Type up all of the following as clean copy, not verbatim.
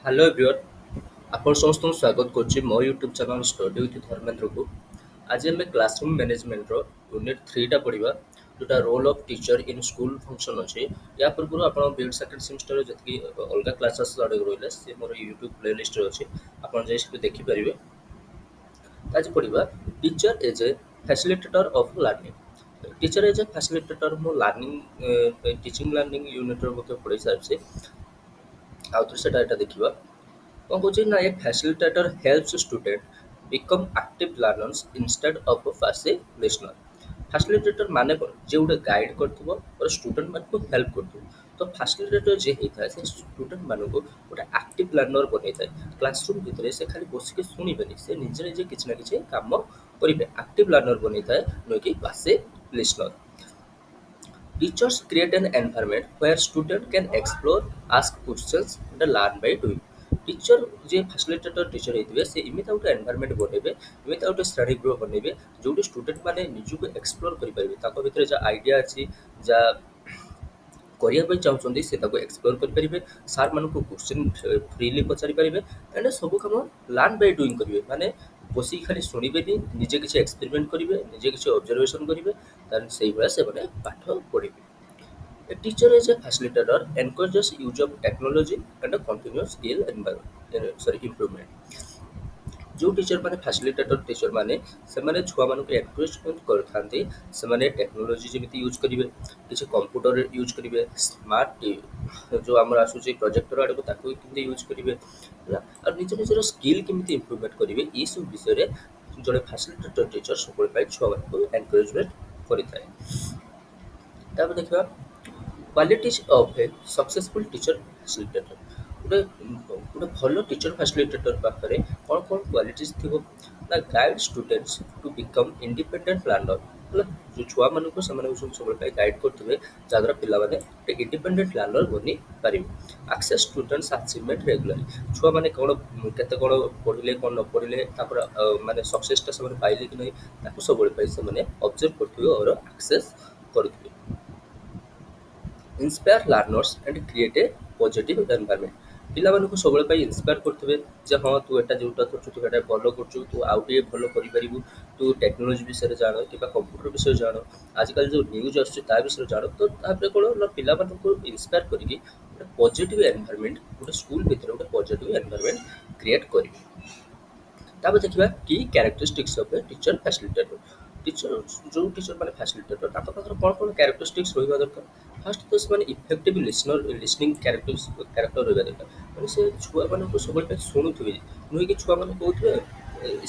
Hello everyone, ଆପଣ ସମସ୍ତଙ୍କୁ ସ୍ୱାଗତ କରୁଛି ମୋ ୟୁଟ୍ୟୁବ୍ ଚ୍ୟାନେଲ୍ ଷ୍ଟଡି ୱିଥ୍ ଧର୍ମେନ୍ଦ୍ରକୁ। ଆଜି ଆମେ କ୍ଲାସରୁମ୍ ମ୍ୟାନେଜମେଣ୍ଟର ୟୁନିଟ୍ 3ଟା ପଢ଼ିବା, ଯେଉଁଟା role of teacher in school function ଅଛି। ୟା ପୂର୍ବରୁ ଆପଣ ବିଏଡ୍ ସେକେଣ୍ଡ ସେମିଷ୍ଟରରେ ଯେତିକି ଅଲଗା କ୍ଲାସେସ୍ ଆଡ଼କୁ ରହିଲେ ସେ ମୋର ୟୁଟ୍ୟୁବ୍ ପ୍ଲେଲିଷ୍ଟରେ ଅଛି, ଆପଣ ଯାଇ ସେଠି ଦେଖିପାରିବେ। ଆଜି ପଢ଼ିବା teacher as a facilitator of learning. Teacher as a facilitator ମୁଁ ଲର୍ଣ୍ଣିଂ ଟିଚିଂ ଲର୍ଣ୍ଣିଂ ୟୁନିଟ୍ର ମଧ୍ୟ ପଢ଼ି ସାରିଛି। ଆଉ ଥରେ ସେଟା ଏଇଟା ଦେଖିବା। କ'ଣ କହୁଛି ନା a facilitator helps student become active learners instead of passive listener. Facilitator ମାନେ କ'ଣ? ଯିଏ ଗୋଟେ ଗାଇଡ଼ କରୁଥିବ ଷ୍ଟୁଡେଣ୍ଟମାନଙ୍କୁ ହେଲ୍ପ କରୁଥିବ। ତ ଫ୍ୟାସିଲିଟେଟର୍ ଯିଏ ହେଇଥାଏ ସେ ଷ୍ଟୁଡେଣ୍ଟମାନଙ୍କୁ ଗୋଟେ ଆକ୍ଟିଭ୍ ଲର୍ଣ୍ଣର ବନେଇଥାଏ। କ୍ଲାସରୁମ୍ ଭିତରେ ସେ ଖାଲି ବସିକି ଶୁଣିବେନି, ସେ ନିଜେ ନିଜେ କିଛି ନା କିଛି କାମ କରିବେ। ଆକ୍ଟିଭ୍ ଲର୍ଣ୍ଣର ବନେଇଥାଏ, ନୁହେଁ କି passive ଲିସନର୍। Teachers create an environment where students can explore, ask questions, and learn by doing. Teacher ଯିଏ ଫାସିଲିଟେଟର ଟିଚର ହେଇଥିବେ ସେ ଏମିତି ଗୋଟେ ଏନଭାରମେଣ୍ଟ ବନେଇବେ, ଏମିତି ଗୋଟେ ଶ୍ରେଣୀ ଗୃହ ବନେଇବେ ଯେଉଁଠି ଷ୍ଟୁଡେଣ୍ଟ ମାନେ ନିଜକୁ ଏକ୍ସପ୍ଲୋର କରିପାରିବେ। ତାଙ୍କ ଭିତରେ ଯାହା ଆଇଡ଼ିଆ ଅଛି, ଯାହା କରିବା ପାଇଁ ଚାହୁଁଛନ୍ତି ସେ ତାକୁ ଏକ୍ସପ୍ଲୋର କରିପାରିବେ। ସାର୍ମାନଙ୍କୁ କ୍ୱେଶ୍ଚିନ୍ ଫ୍ରିଲି ପଚାରି ପାରିବେ ଏଣ୍ଡ ସବୁ କାମ ଲର୍ନ ବାଇ ଡୁଇଂ କରିବେ। ମାନେ ବସିକି ଖାଲି ଶୁଣିବେନି, ନିଜେ କିଛି ଏକ୍ସପେରିମେଣ୍ଟ କରିବେ, ନିଜେ କିଛି ଅବଜର୍ଭେସନ୍ କରିବେ, ତାହେଲେ ସେଇଭଳିଆ ସେମାନେ ପାଠ ପଢ଼ିବେ। A teacher is a facilitator encourages use of technology and a continuous skill improvement. जो टीचर माने फैसिलिटेटर टीचर माने ସେମାନେ ଛୁଆମାନଙ୍କୁ ଏନକରେଜମେଣ୍ଟ କରିଥାନ୍ତି। ସେମାନେ ଟେକ୍ନୋଲୋଜି ଯେମିତି ୟୁଜ୍ କରିବେ, କିଛି କମ୍ପ୍ୟୁଟର ୟୁଜ୍ କରିବେ, ସ୍ମାର୍ଟ ଯେଉଁ ଆମର ଆସୁଛି ପ୍ରୋଜେକ୍ଟର ଆଡ଼କୁ ତାକୁ କେମିତି ୟୁଜ୍ କରିବେ ହେଲା, ଆଉ ନିଜ ନିଜର ସ୍କିଲ୍ କେମିତି ଇମ୍ପ୍ରୁଭମେଣ୍ଟ କରିବେ, ଏଇସବୁ ବିଷୟରେ ଜଣେ ଫ୍ୟାସିଲିଟେଟର ଟିଚର ସବୁବେଳେ ପାଇଁ ଛୁଆମାନଙ୍କୁ ଏନକରେଜମେଣ୍ଟ କରିଥାଏ। ତାପରେ ଦେଖିବା କ୍ୱାଲିଟିଜ୍ ଅଫ୍ ଏ ସକ୍ସେସଫୁଲ୍ ଟିଚର ଫ୍ୟାସିଲିଟେଟର। ଗୋଟେ ଗୋଟେ ଭଲ ଟିଚର ଫ୍ୟାସିଲିଟେଟର ପାଖରେ କ'ଣ କ'ଣ କ୍ୱାଲିଟିଜ୍ ଥିବ ନା guide students to become independent learner. ହେଲା, ଯେଉଁ ଛୁଆମାନଙ୍କୁ ସେମାନେ ହେଉଛନ୍ତି ସବୁବେଳେ ପାଇଁ ଗାଇଡ଼ କରୁଥିବେ, ଯାହାଦ୍ୱାରା ପିଲାମାନେ ଗୋଟେ ଇଣ୍ଡିପେଣ୍ଡେଣ୍ଟ ଲର୍ଣ୍ଣର ବନିପାରିବେ। Access students achievement regularly. ଛୁଆମାନେ କ'ଣ କେତେ କ'ଣ ପଢ଼ିଲେ, କ'ଣ ନ ପଢ଼ିଲେ, ତାଙ୍କର ମାନେ ସକ୍ସେସଟା ସେମାନେ ପାଇଲେ କି ନାହିଁ, ତାକୁ ସବୁବେଳେ ପାଇଁ ସେମାନେ ଅବଜର୍ଭ କରୁଥିବେ ଓର ଆକ୍ସେସ୍ କରୁଥିବେ। Inspire learners and create A positive environment. ପିଲାମାନଙ୍କୁ ସବୁବେଳେ ପାଇଁ ଇନ୍ସପାୟାର କରୁଥିବେ ଯେ ହଁ ତୁ ଏଟା ଯେଉଁଟା କରୁଛୁ ତୁ ଏଟା ଭଲ କରୁଛୁ, ତୁ ଆଉ ଟିକେ ଭଲ କରିପାରିବୁ, ତୁ ଟେକ୍ନୋଲୋଜି ବିଷୟରେ ଜାଣ କିମ୍ବା କମ୍ପ୍ୟୁଟର ବିଷୟରେ ଜାଣ, ଆଜିକାଲି ଯେଉଁ ନ୍ୟୁଜ୍ ଆସୁଛି ତା ବିଷୟରେ ଜାଣ। ତ ତାପରେ କ'ଣ ନା ପିଲାମାନଙ୍କୁ ଇନ୍ସପାୟାର କରିକି ଗୋଟେ ପଜିଟିଭ୍ ଏନଭାରମେଣ୍ଟ ଗୋଟେ ସ୍କୁଲ ଭିତରେ ଗୋଟେ ପଜିଟିଭ୍ ଏନଭାରମେଣ୍ଟ କ୍ରିଏଟ୍ କରିବେ। ତାପରେ ଦେଖିବା କି characteristics of a teacher facilitator. Teacher ଯେଉଁ ଟିଚର ମାନେ ଫ୍ୟାସିଲିଟେଟର ତାଙ୍କ ପାଖରେ କ'ଣ କ'ଣ କ୍ୟାରେକ୍ଟରିଷ୍ଟିକ୍ସ ରହିବା ଦରକାର? ଫାର୍ଷ୍ଟ ତ ସେମାନେ ଇଫେକ୍ଟିଭ୍ ଲିସନିଂ କ୍ୟାରେକ୍ଟର ରହିବା ଦରକାର। ମାନେ ସେ ଛୁଆମାନଙ୍କୁ ସବୁବେଳେ ପାଇଁ ଶୁଣୁଥିବେ, ନୁହେଁ କି ଛୁଆମାନେ କହୁଥିବେ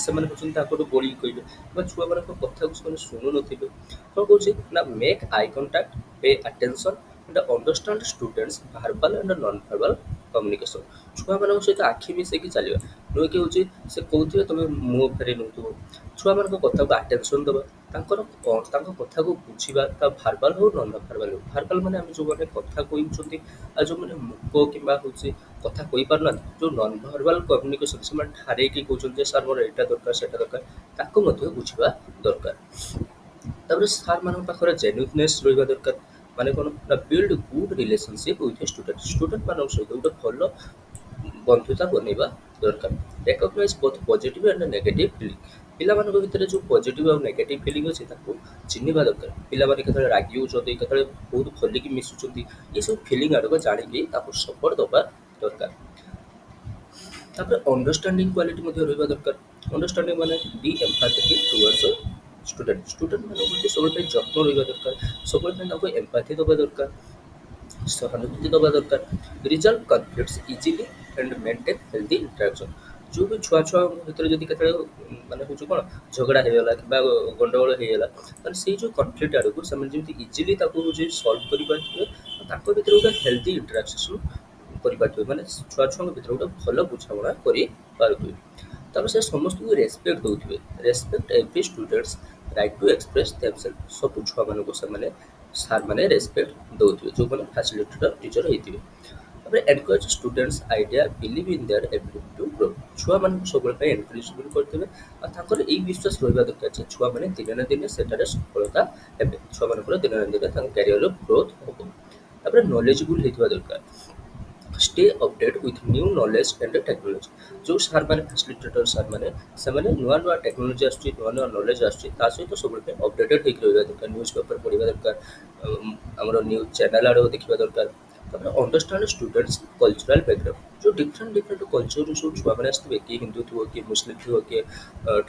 ସେମାନେ ହେଉଛନ୍ତି ତାଙ୍କଠୁ ବୋଳିକି କହିବେ ବା ଛୁଆମାନଙ୍କ କଥାକୁ ସେମାନେ ଶୁଣୁନଥିବେ। କ'ଣ କହୁଛି ନା make eye contact, pay attention and understand students verbal and non verbal communication. ଛୁଆମାନଙ୍କ ସହିତ ଆଖି ମିଶେଇକି ଚାଲିବା, ନୁହେଁ କି ହେଉଛି ସେ କହୁଥିବେ ତୁମେ ମୁହଁ ଫେରେଇ ନେଉଥିବ। ଛୁଆମାନଙ୍କ କଥାକୁ ଆଟେନସନ୍ ଦେବା, ତାଙ୍କ କଥାକୁ ବୁଝିବା, ତା ଭାର୍ବାଲ ହଉ ନନ୍ ଭାର୍ବାଲ ହଉ। ଭାର୍ବାଲ ମାନେ ଆମେ ଯେଉଁମାନେ କଥା କହୁଛନ୍ତି ଆଉ ଯେଉଁମାନେ ମୁକ କିମ୍ବା ହେଉଛି କଥା କହିପାରୁନାହାନ୍ତି, ଯେଉଁ ନନ୍ ଭାର୍ବାଲ କମ୍ୟୁନିକେସନ୍ ସେମାନେ ଠାରେଇକି କହୁଛନ୍ତି ଯେ ସାର୍ ମୋର ଏଇଟା ଦରକାର ସେଇଟା ଦରକାର, ତାକୁ ମଧ୍ୟ ବୁଝିବା ଦରକାର। ତାପରେ ସାର୍ମାନଙ୍କ ପାଖରେ ଜେନ୍ୟୁଇନନେସ୍ ରହିବା ଦରକାର। ମାନେ କ'ଣ ନା build good relationship with a student. ଷ୍ଟୁଡେଣ୍ଟମାନଙ୍କ ସହିତ ଗୋଟେ ଭଲ ବନ୍ଧୁତା ବନେଇବା ଦରକାର। Recognise both positive and negative feeling. ପିଲାମାନଙ୍କ ଭିତରେ ଯେଉଁ ପଜିଟିଭ୍ ଆଉ ନେଗେଟିଭ୍ ଫିଲିଂ ଅଛି ତାକୁ ଚିହ୍ନିବା ଦରକାର। ପିଲାମାନେ କେତେବେଳେ ରାଗି ହେଉଛନ୍ତି, କେତେବେଳେ ବହୁତ ଖୋଲିକି ମିଶୁଛନ୍ତି, ଏସବୁ ଫିଲିଂ ଆଡ଼କୁ ଜାଣିକି ତାକୁ ସପୋର୍ଟ ଦେବା ଦରକାର। ତାପରେ ଅଣ୍ଡରଷ୍ଟାଣ୍ଡିଂ କ୍ୱାଲିଟି ମଧ୍ୟ ରହିବା ଦରକାର। ଅଣ୍ଡରଷ୍ଟାଣ୍ଡିଂ ମାନେ ବି ଏମ୍ପାଥେଟିକ୍ ଟୁୱାର୍ଡସ୍ ଷ୍ଟୁଡେଣ୍ଟମାନଙ୍କ ପ୍ରତି ସବୁବେଳେ ପାଇଁ ଯତ୍ନ ରହିବା ଦରକାର, ସବୁବେଳେ ପାଇଁ ତାଙ୍କୁ ଏମ୍ପାଥି ଦେବା ଦରକାର, ସହାନୁଭୂତି ଦେବା ଦରକାର। Resolve conflicts easily and maintain healthy interaction. ଯେଉଁ ବି ଛୁଆଙ୍କ ଭିତରେ ଯଦି କେତେବେଳେ ମାନେ ହେଉଛି କ'ଣ ଝଗଡ଼ା ହେଇଗଲା କିମ୍ବା ଗଣ୍ଡଗୋଳ ହେଇଗଲା, ତାହେଲେ ସେଇ ଯେଉଁ କନଫ୍ଲିକ୍ଟ ଆଡ଼କୁ ସେମାନେ ଯେମିତି ଇଜିଲି ତାକୁ ହେଉଛି ସଲ୍ଭ କରିପାରୁଥିବେ, ତାଙ୍କ ଭିତରେ ଗୋଟେ ହେଲ୍ଦି ଇଣ୍ଟରାକ୍ସନ୍ କରିପାରୁଥିବେ। ମାନେ ଛୁଆଙ୍କ ଭିତରେ ଗୋଟେ ଭଲ ବୁଝାମଣା କରିପାରୁଥିବେ। ତାପରେ ସେ ସମସ୍ତଙ୍କୁ ରେସପେକ୍ଟ ଦେଉଥିବେ। Respect every students right to express themselves. ସବୁ ଛୁଆମାନଙ୍କୁ ସେମାନେ ସାର୍ମାନେ ରେସପେକ୍ଟ ଦେଉଥିବେ ଯେଉଁମାନେ ଫ୍ୟାସିଲିଟେଟର ଟିଚର ହେଇଥିବେ। ତାପରେ encourage students idea, believe in their ability to grow. ଛୁଆମାନଙ୍କୁ ସବୁବେଳେ ପାଇଁ ଏନକରେଜମେଣ୍ଟ କରିଥିବେ ଆଉ ତାଙ୍କର ଏଇ ବିଶ୍ୱାସ ରହିବା ଦରକାର ଯେ ଛୁଆମାନେ ଦିନେ ନା ଦିନେ ସେଠାରେ ସଫଳତା ହେବେ, ଛୁଆମାନଙ୍କର ଦିନେ ନା ଦିନେ ତାଙ୍କ କ୍ୟାରିୟରର ଗ୍ରୋଥ୍ ହେବ। ତାପରେ ନଲେଜେବୁଲ୍ ହେଇଥିବା ଦରକାର। stay updated with new knowledge and technology जो ସାର୍ ମାନେ ଫାସିଲିଟେଟର ସାର୍ ମାନେ ସେମାନେ ନୂଆ ନୂଆ ଟେକ୍ନୋଲୋଜି ଆସୁଛି ନୂଆ ନୂଆ ନଲେଜ ଆସୁଛି ତା ସହିତ ସବୁବେଳେ ପାଇଁ ଅପଡେଟେଡ ହେଇକି ରହିବା ଦରକାର ନ୍ୟୁଜ୍ ପେପର ପଢ଼ିବା ଦରକାର ଆମର ନ୍ୟୁଜ୍ ଚ୍ୟାନେଲ ଆଡ଼କୁ ଦେଖିବା ଦରକାର ତାପରେ ଅଣ୍ଡରଷ୍ଟାଣ୍ଡ ଷ୍ଟୁଡେଣ୍ଟସ୍ କଲଚରାଲ ବ୍ୟାକଗ୍ରାଉଣ୍ଡ जो डिफरेंट डिफरेंट कल्चर सब छुआ मैंने आसते किए हिंदू थो किए मुस्लिम थो किए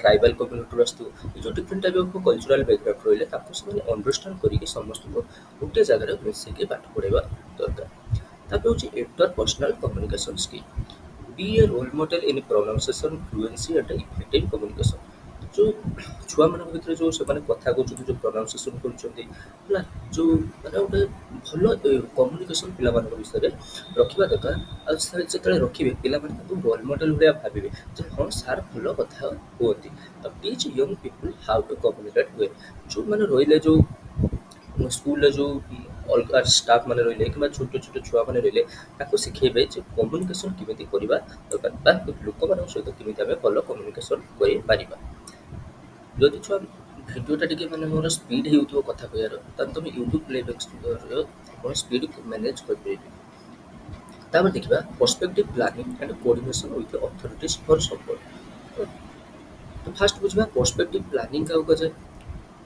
ट्राइबल कम्युनिटी आसतु जो different type of cultural background रही है अंडरस्टांड करके समस्त को गोटे जगह मिसिकी पाठ पढ़ाइबा दरकार तापर हूँ interpersonal communication skill be a role model in pronunciation fluency and effective communication जो छुआ मान भर जो से कथा कहते जो प्रोनाउंसिएशन कर जो मैंने गोटे भल कम्युनिकेशन पिला विषय रखा दरकार आते रखिए पिला रोल मॉडल भाया भावे हाँ सार भल कथा कहती teach young people how to communicate वे जो मैंने रही जो स्कूल जो अलग स्टाफ मैंने रही कि छोट छोट छुआ मैंने रही शिखेबे कम्युनिकेशन केमी करवा दरकार लोक मान सहित केमी भल कम्युनिकेशन कर जदि छुआ भिडियोटा टी मैंने मोर स्पीड हो कथा कह तुम यूट्यूब प्लेबैक स्पीड मैनेज कर देखा perspective planning and coordination with authorities for support तो फास्ट बुझा पर्सपेक्टिव प्लानिंग क्या कहुए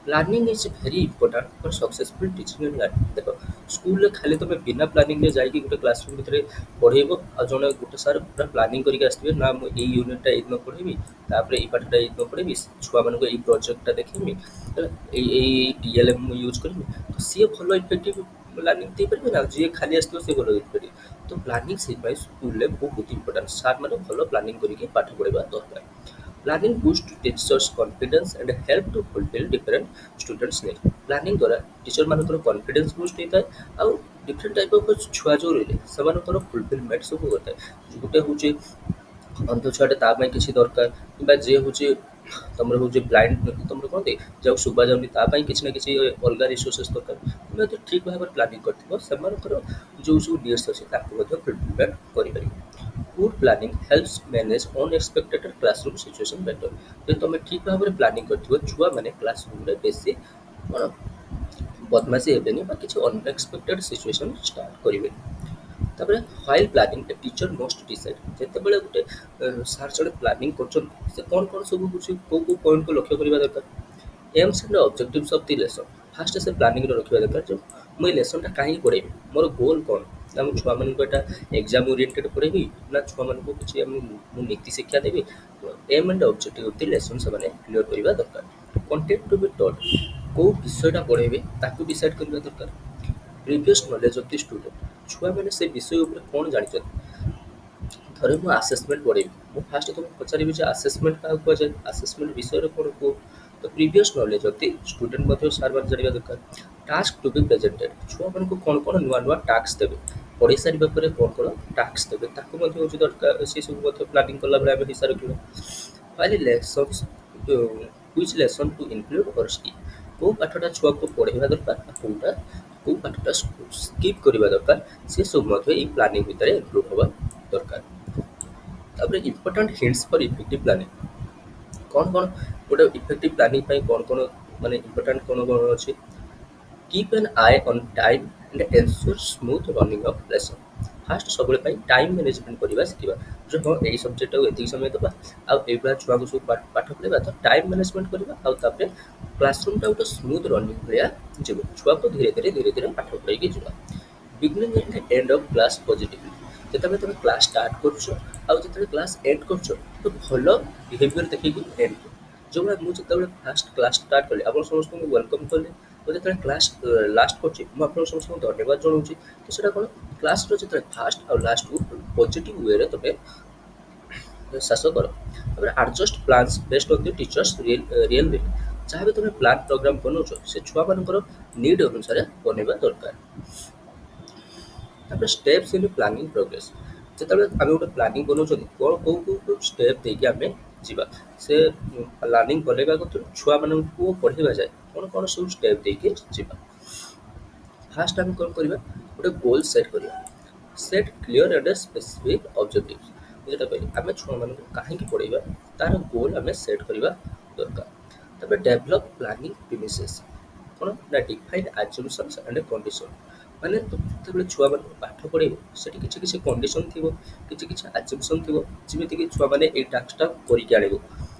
planning is very important for successful teaching and learning देख स्कूल खाली तुम बिना प्लानिंग में जाइए गोटे क्लासरूम भितर पढ़ेब आ जड़े गोटे सार पूरा प्लानिंग करके आसवे ना मुझे यूनिटा ये दिन पढ़ेबी तापर ये पाठटा ये दिन पढ़ेबी छुआ मान ये प्रोजेक्टा देखेमी टीएलएम यूज करी तो सी भल इफेक्टिव प्लानिंग देपारे ना जी खाली आसो सी भल इफेक्टिव तो प्लानिंग से स्कूल बहुत इंपोर्टाट सार मैंने भल प्लानिंग करके पाठ पढ़ा दरकार planning boost teachers confidence and help to fulfil different students need planning द्वारा टीचर मानकर कॉन्फिडेंस बूस्ट होता है आउ डिफरेंट टाइप ऑफ छुआ जो रही से फुलफिलमेंट सब होता है गोटे हूँ अंध छुआटे किसी दरकार कि जे हूँ तुम हूँ ब्लाइंड तुम कहते जब शुभा जाऊनी किसी ना किसी अलग रिसोर्सेस दरकार तुम ठीक भाव में प्लानिंग कर जो सब नीड्स अच्छे फुलफिलमेंट कर good planning helps manage unexpected classroom situation better जो तुम ठीक भाव में प्लानिंग कर छुआ मैंने क्लासरूम में बेसी कौन बदमाशी हेनी किसी अनएक्सपेक्टेड सिचुएशन स्टार्ट करेंगे तापर while planning a teacher must decide जिते बड़े गोटे सार जड़े प्लानिंग कर कौन कौन सब कुछ कौ पॉइंट को लक्ष्य करवा दरकार AIIMS and objectives of the lesson fast से प्लानिंग रखा दरकार जो मुझे लेसनटा कहीं पढ़ेबी मोर गोल कौन ना मुझे छुआ मान एग्जाम ओरिएंटेड पढ़ेबी ना छुआ मान किसी नीति शिक्षा देवी aim and objective of the lesson से क्लीयर करवा दरकार कंटेंट टू बी टॉट कौ विषयटा पढ़ेबे ताकू डिसाइड करवा दरकार previous knowledge of the student छुआ मैंने से विषय उपर कौन जानी थरे मुझे आसेसमेंट पढ़ेबी मुझे फास्ट तुम पचारि आसेसमेंट क्या कहुए आसेसमेंट विषय कौन कह तो previous knowledge of the student सार मान जानवा दरकार टास्क टू बी प्रेजेंटेड छुआ मान कौन कौन नुआ नुआ टास्क देवे पढ़ी सारा पर कौन कौन टास्क देवे हूँ दरकार से सब प्लानिंग कला बेले हिसाब रखा फाइल lessons which lesson to include और स्किप कौ पाठटा छुआ को पढ़ेगा दरकार कौटा कौ पाठटा स्किप करवा दरकार से सब प्लानिंग भितर इनक्लूड हवा दरकार तापर important hints for effective planning कौन कौन गोटे इफेक्टिव प्लानिंग कौन कौन माने इंपोर्टेंट कौन कौन अच्छे keep an I on time and ensure smooth running of lesson fast सब टाइम मैनेजमेंट करवा शिखा जो हाँ यही सब्जेक्ट को समय दबा आउा छुआ को सब पाठ पढ़ा तो टाइम मैनेजमेंट करवा आउे क्लासरूम टा गोटे स्मूथ रनिंग भाया जीव छुआ को धीरे धीरे पाठ पढ़ाई जा beginning and end of class positively जिते तुम क्लास स्टार्ट कर क्लास एंड कर तो भल बिहेवियर देखिए एंड जो मुझे फास्ट क्लास स्टार्ट कली आप समस्त वेलकम कले तो जो क्लास लास्ट कर समस्त धन्यवाद जनाऊँ तो सीटा कौन क्लास जो फास्ट और लास्ट को पॉजिटिव वे तुम शेष कर adjust plans based on the teachers real need जहाँ भी तुम प्लान प्रोग्राम बनाऊच से छुआ मान नीड अनुसार बनवा दरकार स्टेप्स इन प्लानिंग प्रोग्रेस जो आम गोटे प्लानिंग बनाऊँ कौन कौ स्टेप देके आम जा से प्लानिंग कले छुआ मान पढ़ेगा जाए कौन कौन सब स्टेप देके जा फास्ट आम कौन करवा गोटे गोल सेट करवा set clear and specific objectives जोटा कहली आम छुआ मान कहीं पढ़ेगा तार गोल आम सेट करवा दरकार डेभलप प्लानिंग प्रिमिसेस कौन ना डिफाइन एज्यूमशंस एंड कंडीशन ମାନେ ଯେତେବେଳେ ଛୁଆମାନଙ୍କୁ ପାଠ ପଢ଼େଇବ ସେଠି କିଛି କିଛି କଣ୍ଡିସନ୍ ଥିବ, କିଛି କିଛି ଆଜମ୍ପସନ୍ ଥିବ, ଯେମିତିକି ଛୁଆମାନେ ଏଇ ଟାସ୍କଟା କରିକି ଆଣିବ,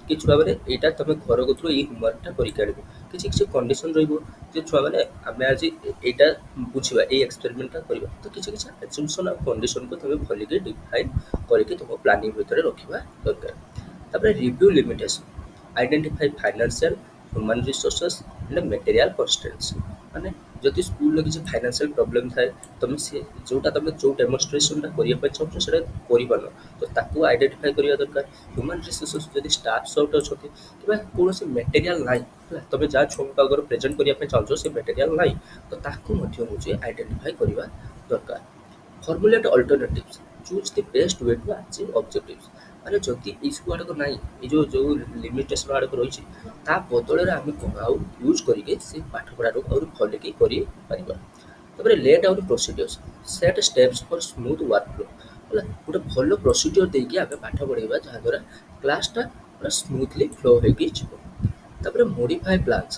କି ଛୁଆମାନେ ଏଇଟା ତମେ ଘର କତୁରୁ ଏଇ ହୋମୱାର୍କଟା କରିକି ଆଣିବ। କିଛି କିଛି କଣ୍ଡିସନ୍ ରହିବ ଯେ ଛୁଆମାନେ ଆମେ ଆଜି ଏଇଟା ବୁଝିବା, ଏଇ ଏକ୍ସପେରିମେଣ୍ଟଟା କରିବା। ତ କିଛି କିଛି ଆଜମ୍ପସନ୍ ଆଉ କଣ୍ଡିସନ୍‌କୁ ତମେ ଭଲିକି ଡିଫାଇନ୍ କରିକି ତମ ପ୍ଲାନିଂ ଭିତରେ ରଖିବା ଦରକାର। ତାପରେ review limitation, identify financial, human resources and material constraints. ମାନେ ଯଦି ସ୍କୁଲରେ କିଛି ଫାଇନାନ୍ସିଆଲ୍ ପ୍ରୋବ୍ଲେମ୍ ଥାଏ, ତମେ ସେ ତମେ ଯୋଉ ଡେମନଷ୍ଟ୍ରେସନଟା କରିବା ପାଇଁ ଚାହୁଁଛ ସେଇଟା କରିପାରୁନ, ତ ତାକୁ ଆଇଡେଣ୍ଟିଫାଇ କରିବା ଦରକାର। ହ୍ୟୁମାନ୍ ରିସୋର୍ସେସ୍, ଯଦି ଷ୍ଟାଫ୍ ସର୍ଟ ଅଛନ୍ତି କିମ୍ବା କୌଣସି ମେଟେରିଆଲ୍ ନାହିଁ, ହେଲା, ତମେ ଯାହା ଛୁଆଙ୍କ ଆଗରେ ପ୍ରେଜେଣ୍ଟ କରିବା ପାଇଁ ଚାହୁଁଛ ସେ ମେଟେରିଆଲ୍ ନାହିଁ, ତ ତାକୁ ମଧ୍ୟ ହେଉଛି ଆଇଡେଣ୍ଟିଫାଇ କରିବା ଦରକାର। Formulate alternatives, choose the best way to achieve objectives. ମାନେ ଯଦି ଏଇସବୁ ଆଡ଼କୁ ନାହିଁ, ଏଇ ଯୋଉ ଲିମିଟେସନ୍ ଆଡ଼କୁ ରହିଛି, ତା ବଦଳରେ ଆମେ କ'ଣ ଆଉ ୟୁଜ୍ କରିକି ସେ ପାଠପଢ଼ାଟାକୁ ଆହୁରି ଭଲକି କରିପାରିବା। ତାପରେ lay down procedures, set steps for smooth work flow. ହେଲା, ଗୋଟେ ଭଲ ପ୍ରୋସିଡିୟର ଦେଇକି ଆମେ ପାଠ ପଢ଼େଇବା ଯାହାଦ୍ୱାରା କ୍ଲାସ୍‌ଟା ପୁରା ସ୍ମୁଥଲି ଫ୍ଲୋ ହେଇକି ଯିବ। ତାପରେ modify plans,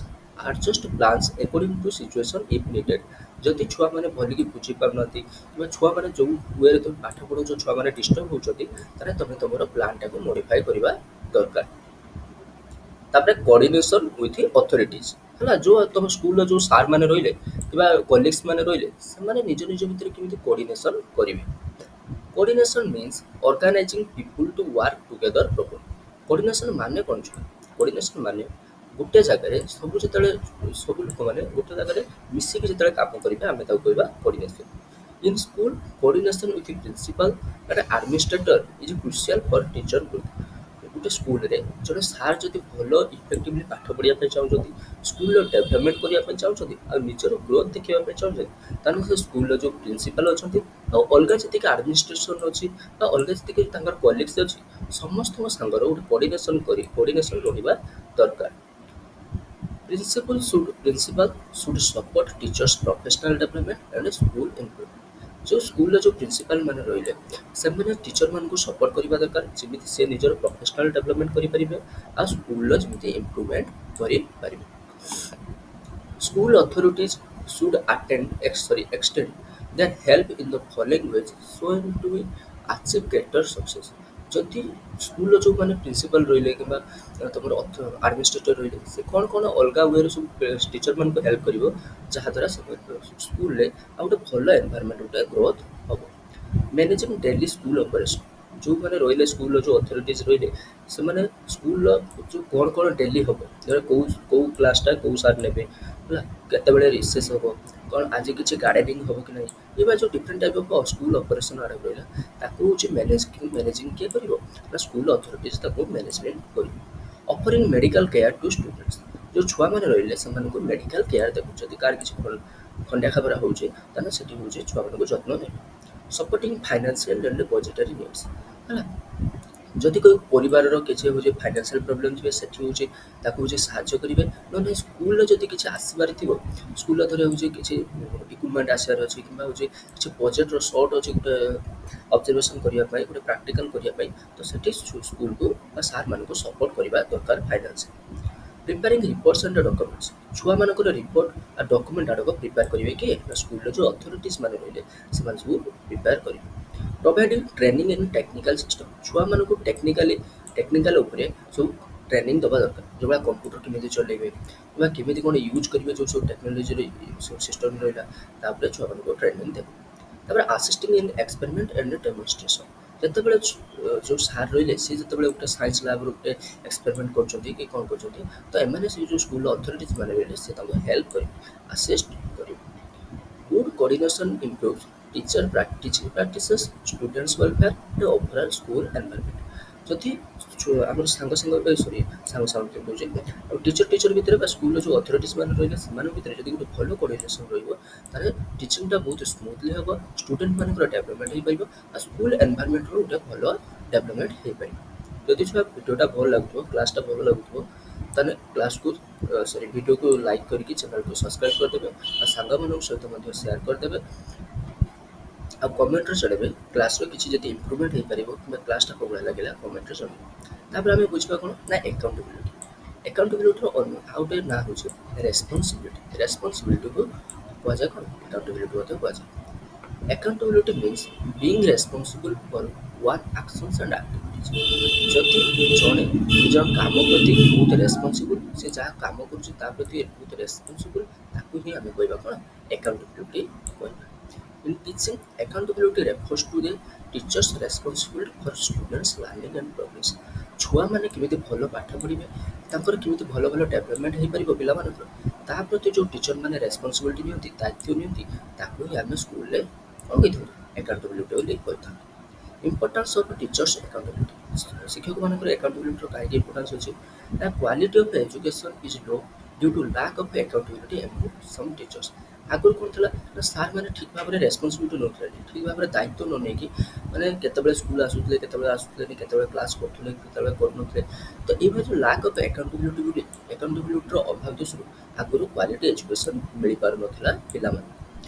adjust plans according to situation if needed. ଯଦି ଛୁଆମାନେ ଭଲିକି ବୁଝିପାରୁନାହାନ୍ତି କିମ୍ବା ଛୁଆମାନେ ଯୋଉ ୱେରେ ତମେ ପାଠ ପଢ଼ଉଛ ଛୁଆମାନେ ଡିଷ୍ଟର୍ବ ହେଉଛନ୍ତି, ତାହେଲେ ତମେ ତମର ପ୍ଲାନ୍‌ଟାକୁ ମୋଡ଼ିଫାଏ କରିବା ଦରକାର। ତାପରେ କୋଅର୍ଡିନେସନ୍ ୱିଥ୍ ଅଥରିଟିଜ୍, ହେଲା, ଯୋଉ ତମ ସ୍କୁଲର ଯୋଉ ସାର୍‌ମାନେ ରହିଲେ କିମ୍ବା କଲିଗ୍ସ ମାନେ ରହିଲେ, ସେମାନେ ନିଜ ନିଜ ଭିତରେ କେମିତି କୋଅର୍ଡିନେସନ୍ କରିବେ। Coordination means organising people to work together properly. Coordination ମାନେ କ'ଣ ଛୁଆ? କୋଅର୍ଡିନେସନ୍ ମାନେ ଗୋଟେ ଜାଗାରେ ସବୁ ଲୋକମାନେ ଗୋଟେ ଜାଗାରେ ମିଶିକି ଯେତେବେଳେ କାମ କରିବେ ଆମେ ତାକୁ କହିବା coordination. In school, coordination with principal and administrator is crucial for teacher growth. ଗୋଟେ ସ୍କୁଲରେ ଜଣେ ସାର୍ ଯଦି ଭଲ ଇଫେକ୍ଟିଭଲି ପାଠ ପଢ଼ିବା ପାଇଁ ଚାହୁଁଛନ୍ତି, ସ୍କୁଲର ଡେଭଲପମେଣ୍ଟ କରିବା ପାଇଁ ଚାହୁଁଛନ୍ତି, ଆଉ ନିଜର ଗ୍ରୋଥ୍ ଦେଖିବା ପାଇଁ ଚାହୁଁଛନ୍ତି, ତାହେଲେ ସେ ସ୍କୁଲର ଯୋଉ ପ୍ରିନ୍ସିପାଲ୍ ଅଛନ୍ତି ଆଉ ଅଲଗା ଯେତିକି ଆଡମିନିଷ୍ଟ୍ରେସନ୍ ଅଛି ବା ଅଲଗା ଯେତିକି ତାଙ୍କର କଲିଗ୍ସ ଅଛି, ସମସ୍ତଙ୍କ ସାଙ୍ଗରେ ଗୋଟେ କୋଅର୍ଡିନେସନ୍ ରହିବା ଦରକାର। Principal should support teachers' professional development and school improvement. ଯୋଉ ସ୍କୁଲର ଯୋଉ ପ୍ରିନ୍ସିପାଲ୍ ମାନେ ରହିଲେ ସେମାନେ ଟିଚରମାନଙ୍କୁ ସପୋର୍ଟ କରିବା ଦରକାର, ଯେମିତି ସେ ନିଜର ପ୍ରଫେସନାଲ ଡେଭଲପମେଣ୍ଟ କରିପାରିବେ ଆଉ ସ୍କୁଲର ଯେମିତି ଇମ୍ପ୍ରୁଭମେଣ୍ଟ କରିପାରିବେ। School authorities should extend their help in the following ways so as to achieve greater success. ଯଦି ସ୍କୁଲର ଯେଉଁମାନେ ପ୍ରିନ୍ସିପାଲ୍ ରହିଲେ କିମ୍ବା ତୁମର ଆଡ଼ମିନିଷ୍ଟ୍ରେଟର ରହିଲେ, ସେ କ'ଣ କ'ଣ ଅଲଗା ୱେରେ ସବୁ ଟିଚରମାନଙ୍କୁ ହେଲ୍ପ କରିବ, ଯାହାଦ୍ୱାରା ସ୍କୁଲରେ ଆଉ ଗୋଟେ ଭଲ ଏନଭାରମେଣ୍ଟ ଗୋଟେ ଗ୍ରୋଥ୍ ହେବ। ମ୍ୟାନେଜିଂ ଡେଲି ସ୍କୁଲ ଅପରେସନ୍, ଯେଉଁମାନେ ରହିଲେ ସ୍କୁଲର ଯେଉଁ ଅଥରିଟିଜ୍ ରହିଲେ, ସେମାନେ ସ୍କୁଲର ଯେଉଁ କ'ଣ ଡେଲି ହେବ, ଧର କେଉଁ କ୍ଲାସ୍ଟା କେଉଁ ସାର୍ ନେବେ, ହେଲା, କେତେବେଳେ ରିସେସ୍ ହେବ, କ'ଣ ଆଜି କିଛି ଗାର୍ଡ଼େନିଂ ହେବ କି ନାହିଁ, ଏବା ଯେଉଁ different type of school operation ଆଡ଼କୁ ରହିଲା, ତାକୁ ହେଉଛି ମ୍ୟାନେଜିଂ କିଏ କରିବ ନା ସ୍କୁଲ ଅଥରିଟିଜ୍ ତାକୁ ମ୍ୟାନେଜମେଣ୍ଟ କରିବ। Offering medical care to students, ଯେଉଁ ଛୁଆମାନେ ରହିଲେ ସେମାନଙ୍କୁ ମେଡ଼ିକାଲ କେୟାର ଦେବ, ଯଦି କାହାର କିଛି ଖଣ୍ଡିଆ ଖାବରା ହେଉଛି ତାହେଲେ ସେଠି ହେଉଛି ଛୁଆମାନଙ୍କୁ ଯତ୍ନ ନେବେ। ସପୋର୍ଟିଂ ଫାଇନାନ୍ସିଆଲ ଆଣ୍ଡ ବଜେଟାରୀ ନିଡ୍ସ, ହେଲା, ଯଦି କେଉଁ ପରିବାରର କିଛି ହେଉଛି ଫାଇନାନ୍ସିଆଲ ପ୍ରୋବ୍ଲେମ୍ ଥିବେ, ସେଠି ହେଉଛି ତାକୁ ହେଉଛି ସାହାଯ୍ୟ କରିବେ। ନହେଲେ ସ୍କୁଲର ଯଦି କିଛି ଆସିବାର ଥିବ, ସ୍କୁଲର ଧର ହେଉଛି କିଛି ଇକ୍ୟୁପମେଣ୍ଟ ଆସିବାର ଅଛି କିମ୍ବା ହେଉଛି କିଛି ବଜେଟ୍ର ସର୍ଟ ଅଛି ଗୋଟେ ଅବଜର୍ଭେସନ୍ କରିବା ପାଇଁ, ଗୋଟେ ପ୍ରାକ୍ଟିକାଲ କରିବା ପାଇଁ, ତ ସେଠି ସ୍କୁଲକୁ ବା ସାର୍ମାନଙ୍କୁ ସପୋର୍ଟ କରିବା ଦରକାର financial. Preparing reports and documents, ଛୁଆମାନଙ୍କର ରିପୋର୍ଟ ଆଉ ଡକ୍ୟୁମେଣ୍ଟ ଆଡ଼କୁ ପ୍ରିପେୟାର କରିବେ କି ନା ସ୍କୁଲର ଯେଉଁ ଅଥରିଟିଜ୍ ମାନେ ରହିଲେ ସେମାନେ ସବୁ ପ୍ରିପେୟାର କରିବେ। Providing training in technical system, ଛୁଆମାନଙ୍କୁ ଟେକ୍ନିକାଲ ଉପରେ ସବୁ ଟ୍ରେନିଂ ଦେବା ଦରକାର, ଯେଉଁଭଳିଆ କମ୍ପ୍ୟୁଟର କେମିତି ଚଲେଇବେ କିମ୍ବା କେମିତି କ'ଣ ୟୁଜ୍ କରିବେ, ଯେଉଁ ସବୁ ଟେକ୍ନୋଲୋଜିର ସବୁ ସିଷ୍ଟମ୍ ରହିଲା, ତାପରେ ଛୁଆମାନଙ୍କୁ ଟ୍ରେନିଂ ଦେବେ। ତାପରେ ଆସିଷ୍ଟିଂ ଇନ୍ ଏକ୍ସପେରିମେଣ୍ଟ ଆଣ୍ଡ ଡେମନଷ୍ଟ୍ରେସନ୍, ଯେତେବେଳେ ଯେଉଁ ସାର୍ ରହିଲେ ସେ ଯେତେବେଳେ ଗୋଟେ ସାଇନ୍ସ ଲ୍ୟାବ୍ର ଗୋଟେ ଏକ୍ସପେରିମେଣ୍ଟ କରୁଛନ୍ତି କି କ'ଣ କରୁଛନ୍ତି, ତ ଏମାନେ ସେ ଯେଉଁ ସ୍କୁଲର ଅଥରିଟିଜ୍ ମାନେ ରହିଲେ ସେ ତାଙ୍କୁ ହେଲ୍ପ କରିବେ, ଆସିଷ୍ଟ କରିବେ। Good coordination improves teacher practices, students welfare and overall school environment. ଯଦି ଆମର ସାଙ୍ଗ କହୁଛେ ଆଉ ଟିଚର ଭିତରେ ବା ସ୍କୁଲର ଯେଉଁ ଅଥରିଟିଜ୍ ମାନେ ରହିଲେ ସେମାନଙ୍କ ଭିତରେ ଯଦି ଗୋଟେ ଭଲ କୋଅର୍ଡିନେସନ୍ ରହିବ, ତାହେଲେ ଟିଚିଂଟା ବହୁତ ସ୍ମୁଥଲି ହେବ, ଷ୍ଟୁଡେଣ୍ଟମାନଙ୍କର ଡେଭଲପମେଣ୍ଟ ହେଇପାରିବ ଆଉ ସ୍କୁଲ ଏନଭାରନମେଣ୍ଟର ଗୋଟେ ଭଲ ଡେଭଲପମେଣ୍ଟ ହେଇପାରିବ। ଯଦି ଛୁଆ ଭିଡ଼ିଓଟା ଭଲ ଲାଗୁଥିବ, କ୍ଲାସ୍ଟା ଭଲ ଲାଗୁଥିବ, ତାହେଲେ ଭିଡ଼ିଓକୁ ଲାଇକ୍ କରିକି ଚ୍ୟାନେଲକୁ ସବସ୍କ୍ରାଇବ୍ କରିଦେବେ ଆଉ ସାଙ୍ଗମାନଙ୍କ ସହିତ ମଧ୍ୟ ସେୟାର କରିଦେବେ ଆଉ କମେଣ୍ଟରେ ଜଣାଇବେ କ୍ଲାସ୍ର କିଛି ଯଦି ଇମ୍ପ୍ରୁଭମେଣ୍ଟ ହେଇପାରିବ କିମ୍ବା କ୍ଲାସ୍ଟା କେଉଁଭଳିଆ ଲାଗିଲା କମେଣ୍ଟରେ ଜଣାଇବେ। ତାପରେ ଆମେ ବୁଝିବା କ'ଣ ନା ଆକାଉଣ୍ଟେବିଲିଟିର ଆଉ ଗୋଟେ ନାଁ ହେଉଛି ରେସ୍ପନ୍ସିବିଲିଟିକୁ କୁହାଯାଏ କ'ଣ ଆକାଉଣ୍ଟେବିଲିଟି ମଧ୍ୟ କୁହାଯାଏ। Accountability means being responsible for one actions and activities. ଯଦି ଜଣେ ନିଜର କାମ ପ୍ରତି ବହୁତ ରେସ୍ପନ୍ସିବୁଲ୍, ସେ ଯାହା କାମ କରୁଛି ତା ପ୍ରତି ବହୁତ ରେସ୍ପନ୍ସିବୁଲ୍, ତାକୁ ହିଁ ଆମେ କହିବା କ'ଣ ଆକାଉଣ୍ଟେବିଲିଟି କହିବା। In teaching, accountability refers to the teacher's responsibility for students' learning and progress. ଛୁଆମାନେ କେମିତି ଭଲ ପାଠ ପଢ଼ିବେ, ତାଙ୍କର କେମିତି ଭଲ ଭଲ ଡେଭଲପମେଣ୍ଟ ହେଇପାରିବ ପିଲାମାନଙ୍କର, ତା ପ୍ରତି ଯେଉଁ ଟିଚରମାନେ ରେସ୍ପନ୍ସିବିଲିଟି ନିଅନ୍ତି, ଦାୟିତ୍ୱ ନିଅନ୍ତି, ତାକୁ ହିଁ ଆମେ ସ୍କୁଲରେ କ'ଣ କହିଥାଉ ଆକାଉଣ୍ଟେବିଲିଟି ବୋଲି କହିଥାଉ। ଇମ୍ପୋର୍ଟାନ୍ସ ଅଫ୍ ଟିଚର୍ସ ଆକାଉଣ୍ଟେବିଲିଟି, ଶିକ୍ଷକମାନଙ୍କର ଆକାଉଣ୍ଟେବିଲିଟିର କାହିଁକି ଇମ୍ପୋର୍ଟାନ୍ସ ଅଛି ନା quality of education is low due to lack of accountability among some teachers. ଆଗରୁ କ'ଣ ଥିଲା ନା ସାର୍ ମାନେ ଠିକ୍ ଭାବରେ ରେସ୍ପନ୍ସିବିଲିଟି ନେଉଥିଲେ, ଠିକ୍ ଭାବରେ ଦାୟିତ୍ୱ ନ ନେଇକି ମାନେ କେତେବେଳେ ସ୍କୁଲ ଆସୁଥିଲେ, କେତେବେଳେ ଆସୁଥିଲେ, କେତେବେଳେ କ୍ଲାସ୍ କରୁଥିଲେ, କେତେବେଳେ କରୁନଥିଲେ। ତ ଏଇଭଳି ଯେଉଁ ଲାକ୍ ଅଫ୍ ଆକାଉଣ୍ଟେବିଲିଟିର ଅଭାବ ଦୋଷରୁ ଆଗରୁ କ୍ୱାଲିଟି ଏଜୁକେସନ୍ ମିଳିପାରୁନଥିଲା ପିଲାମାନଙ୍କୁ।